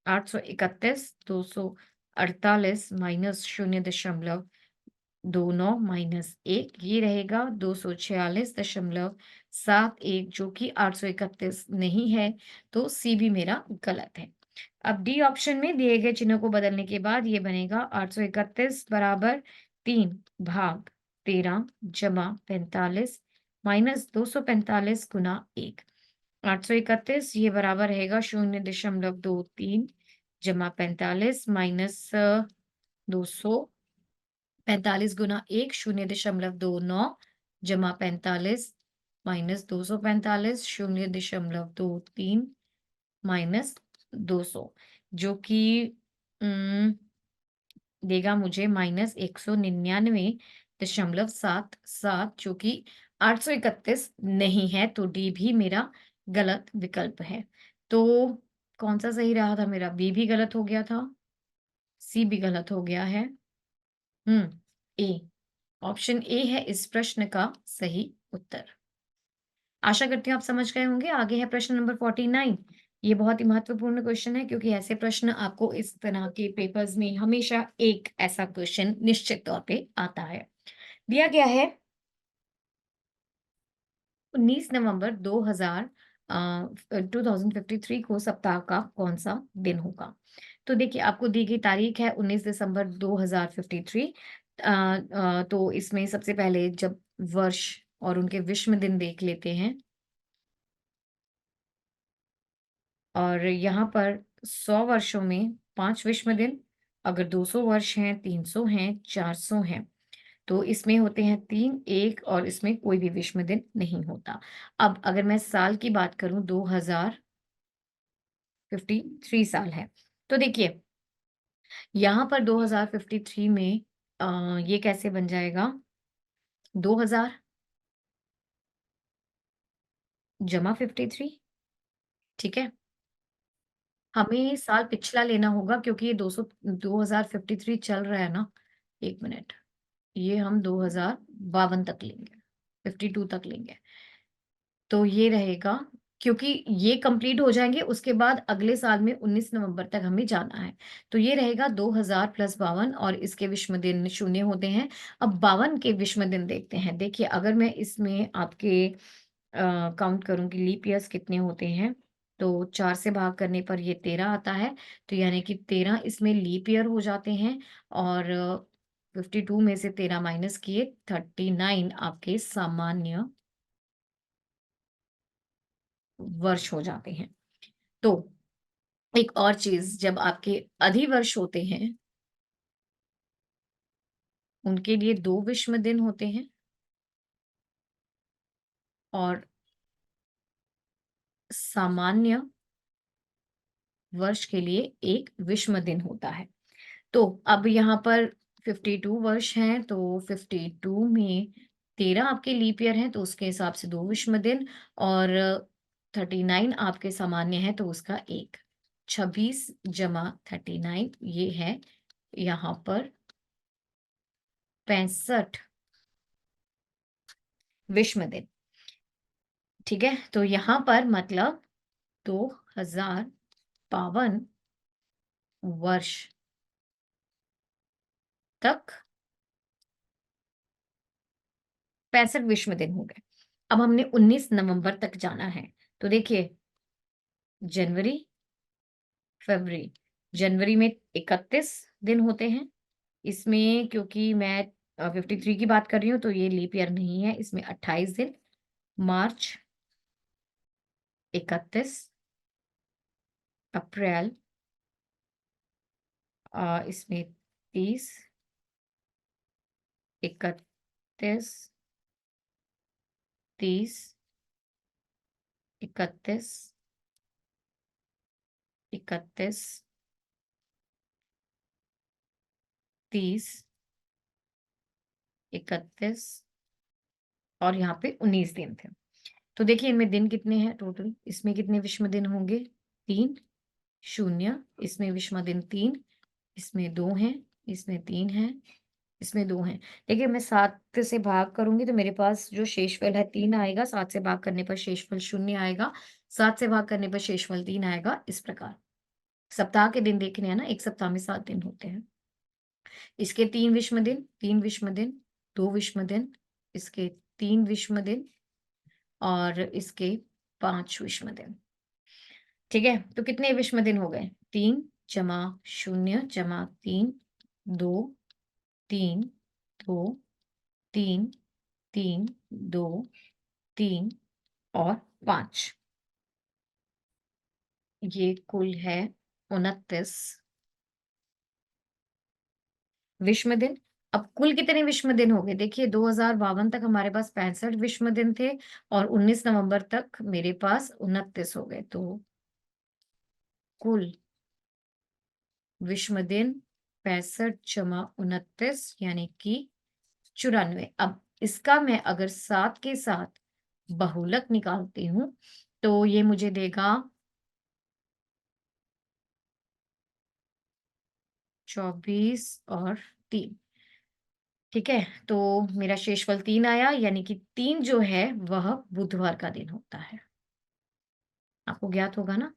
831, 248 माइनस 0.29 माइनस 1, ये रहेगा 246.71, जो कि 831 नहीं है, तो सी भी मेरा गलत है। अब डी ऑप्शन में दिए गए चिन्हों को बदलने के बाद ये बनेगा 831 बराबर 3 भाग 13 जमा 45 माइनस 245 गुना 1। 831 ये बराबर रहेगा 0.23 जमा 45 माइनस 245 गुना 1, 0.29 जमा 45 माइनस 245, 0.23 माइनस 200, जो कि देगा मुझे माइनस 199.77, जो कि 831 नहीं है, तो डी भी मेरा गलत विकल्प है। तो कौन सा सही रहा था मेरा? बी भी गलत हो गया था, सी भी गलत हो गया है। ए, ऑप्शन ए है इस प्रश्न का सही उत्तर। आशा करती हूँ आप समझ गए होंगे। आगे है प्रश्न नंबर 49। ये बहुत ही महत्वपूर्ण क्वेश्चन है, क्योंकि ऐसे प्रश्न आपको इस तरह के पेपर्स में हमेशा एक ऐसा क्वेश्चन निश्चित तौर पे आता है। दिया गया है 19 नवंबर 2053 को सप्ताह का कौन-सा दिन होगा? तो देखिए, आपको दी गई तारीख है 19 दिसंबर 2053। तो इसमें सबसे पहले जब वर्ष और उनके विषम दिन देख लेते हैं, और यहाँ पर 100 वर्षों में 5 विषम दिन, अगर 200 वर्ष हैं, 300 हैं, 400 हैं, तो इसमें होते हैं 3, 1, और इसमें कोई भी विषम दिन नहीं होता। अब अगर मैं साल की बात करूँ, 2053 साल है। तो देखिए, यहाँ पर 2053 में ये कैसे बन जाएगा? 2000 जमा 53, ठीक है? हमें साल पिछला लेना होगा, क्योंकि ये 2053 चल रहा है ना। 1 मिनट, ये हम 2052 तक लेंगे, 52 तक लेंगे। तो ये रहेगा क्योंकि ये कंप्लीट हो जाएँगे, उसके बाद अगले साल में 19 नवंबर तक हमें जाना है। तो ये रहेगा 2000 प्लस 52 और इसके विषम दिन शून्य होते हैं। अब 52 के विषम दिन देखते हैं। देखिए, अगर मैं इसमें आपके काउंट करूँ कि लीप ईयर्स कितने होते हैं, तो 4 से भाग करने पर ये 13 आता है, तो यानी कि 13 इसमें लीप ईयर हो जाते हैं और 52 में से 13 माइनस किए 39 आपके सामान्य वर्ष हो जाते हैं। तो एक और चीज़, जब आपके अधिवर्ष होते हैं, उनके लिए 2 विषम दिन होते हैं और सामान्य वर्ष के लिए 1 विषम दिन होता है। तो अब यहाँ पर 52 वर्ष हैं, तो 52 में 13 आपके लीप ईयर हैं, तो उसके हिसाब से 2 विषम दिन और 39 आपके सामान्य है, तो उसका 1। 26 जमा 39 ये है यहाँ पर 65 विषम दिन। ठीक है? तो यहाँ पर मतलब 2052 वर्ष तक 65 विषम दिन हो गए। अब हमने 19 नवंबर तक जाना है। तो देखिए, जनवरी, फरवरी, जनवरी में 31 दिन होते हैं। इसमें क्योंकि मैं 53 की बात कर रही हूँ, तो ये लीप ईयर नहीं है, इसमें 28 दिन। मार्च 31, अप्रैल इसमें 30, 31, 30, 31, 31, 30, 31 और यहाँ पे 19 दिन थे। तो देखिए, इनमें दिन कितने हैं टोटल? इसमें कितने विषम दिन होंगे? 3, 0, इसमें विषम दिन 3, इसमें 2 हैं, इसमें 3 हैं, इसमें 2 हैं। देखिए, मैं 7 से भाग करूँगी तो मेरे पास जो शेषफल है 3 आएगा, 7 से भाग करने पर शेषफल 0 आएगा, 7 से भाग करने पर शेषफल 3 आएगा, इस प्रकार। सप्ताह के दिन देखने हैं ना, 1 सप्ताह में 7 दिन होते हैं। इसके 3 विषम दिन, 3 विषम दिन, 2 विषम दिन, इसके 3 विषम दिन और इसके 5 विषम दिन। ठीक है? तो कितने विषम दिन हो गए? 3 जमा 0 जमा 3, 2, 3, 2, 3, 3, 2, 3 और 5। ये कुल है 29 विषम दिन। अब कुल कितने विषम दिन हो गए? देखिए, 2052 तक हमारे पास 65 विषम दिन थे और 19 नवंबर तक मेरे पास 29 हो गए। तो कुल विषम दिन 65 जमा 29 यानी कि 94। अब इसका मैं अगर 7 के साथ बहुलक निकालती हूँ, तो ये मुझे देगा 24 और 3। ठीक है? तो मेरा शेषफल 3 आया, यानी कि 3 जो है वह बुधवार का दिन होता है। आपको ज्ञात होगा ना?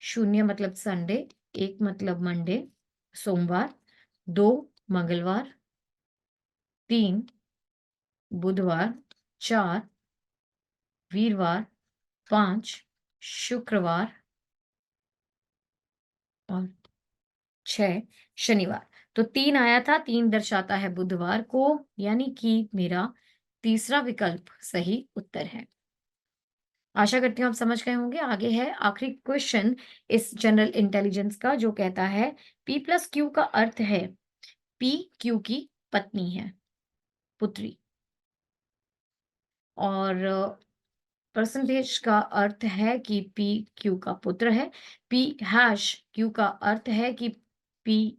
0 मतलब संडे, 1 मतलब मंडे, सोमवार, 2 मंगलवार, 3 बुधवार, 4 वीरवार, 5 शुक्रवार और 6 शनिवार। तो 3 आया था, 3 दर्शाता है बुधवार को, यानी कि मेरा तीसरा विकल्प सही उत्तर है। आशा करती हूँ आप समझ गए होंगे। आगे है आखिरी क्वेश्चन इस जनरल इंटेलिजेंस का, जो कहता है P प्लस Q का अर्थ है P Q की पत्नी है, पुत्री। और परसेंटेज का अर्थ है कि P Q का पुत्र है। P हैश Q का अर्थ है कि P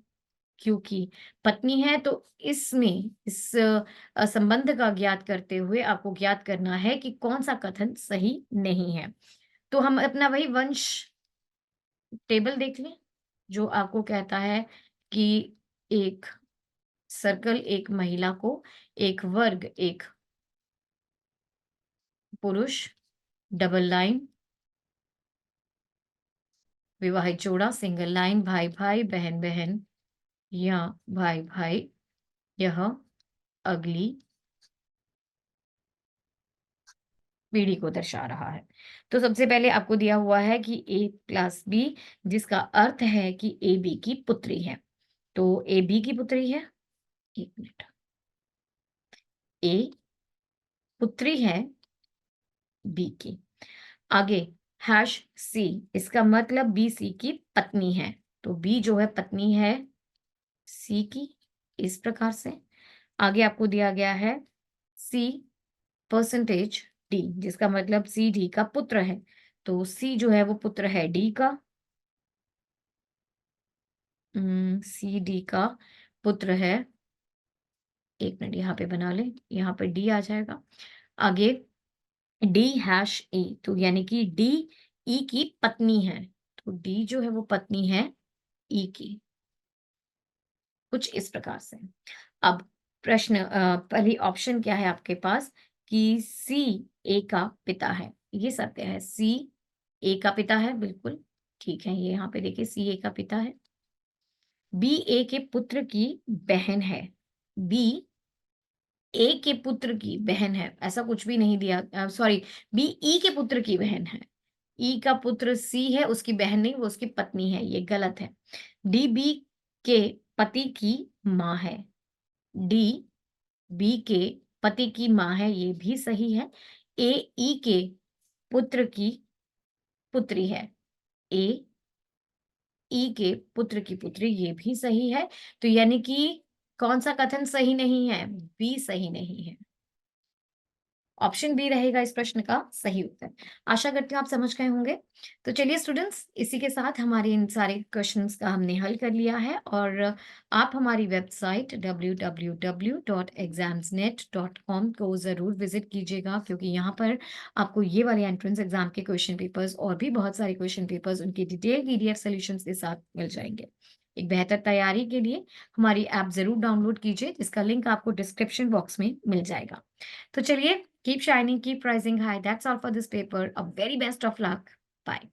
Q की पत्नी है। तो इसमें इस संबंध का ज्ञात करते हुए आपको ज्ञात करना है कि कौन सा कथन सही नहीं है। तो हम अपना वही वंश टेबल देख लें, जो आपको कहता है कि एक सर्कल, एक महिला को, एक वर्ग, एक पुरुष, डबल लाइन, विवाहित जोड़ा, सिंगल लाइन, भाई भाई, बहन बहन या भाई भाई, यह अगली पीढ़ी को दर्शा रहा है। तो सबसे पहले आपको दिया हुआ है कि ए प्लस बी, जिसका अर्थ है कि ए बी की पुत्री है। तो ए बी की पुत्री है, एक मिनट, ए पुत्री है बी की। आगे हैश सी, इसका मतलब बी सी की पत्नी है। तो बी जो है पत्नी है सी की, इस प्रकार से। आगे आपको दिया गया है सी परसेंटेज डी, जिसका मतलब सी डी का पुत्र है। तो सी जो है वो पुत्र है डी का, सी डी का पुत्र है। एक मिनट यहाँ पे बना ले, यहाँ पे डी आ जाएगा। आगे डी हैश ई, तो यानी कि डी ई की पत्नी है। तो डी जो है वो पत्नी है ई की, कुछ इस प्रकार से। अब प्रश्न पहली ऑप्शन क्या है आपके पास कि सी ए का पिता है, ये सत्य है। सी ए का पिता है, बिल्कुल ठीक है। ये यहाँ पे देखिए सी ए का पिता है। बी ए के पुत्र की बहन है। बी ए के पुत्र की बहन है, ऐसा कुछ भी नहीं दिया। सॉरी, बी ई के पुत्र की बहन है। ई का पुत्र सी है, उसकी बहन नहीं, वो उसकी पत्नी है, ये गलत है। डी बी के पति की माँ है। डी बी के पति की माँ है, ये भी सही है। ए ई के पुत्र की पुत्री है। ए ई के पुत्र की पुत्री, ये भी सही है। तो यानी कि कौन सा कथन सही नहीं है? बी सही नहीं है। ऑप्शन बी रहेगा इस प्रश्न का सही उत्तर। आशा करती हूँ आप समझ गए होंगे। तो चलिए स्टूडेंट्स, इसी के साथ हमारे इन सारे क्वेश्चंस का हमने हल कर लिया है, और आप हमारी वेबसाइट www.examsnet.com को ज़रूर विजिट कीजिएगा, क्योंकि यहाँ पर आपको ये वाले एंट्रेंस एग्जाम के क्वेश्चन पेपर्स और भी बहुत सारे क्वेश्चन पेपर्स उनकी डिटेल PDF सॉल्यूशंस के साथ मिल जाएंगे। एक बेहतर तैयारी के लिए हमारी ऐप ज़रूर डाउनलोड कीजिए, जिसका लिंक आपको डिस्क्रिप्शन बॉक्स में मिल जाएगा। तो चलिए, keep shining, keep rising high. That's all for this paper. A very best of luck. Bye.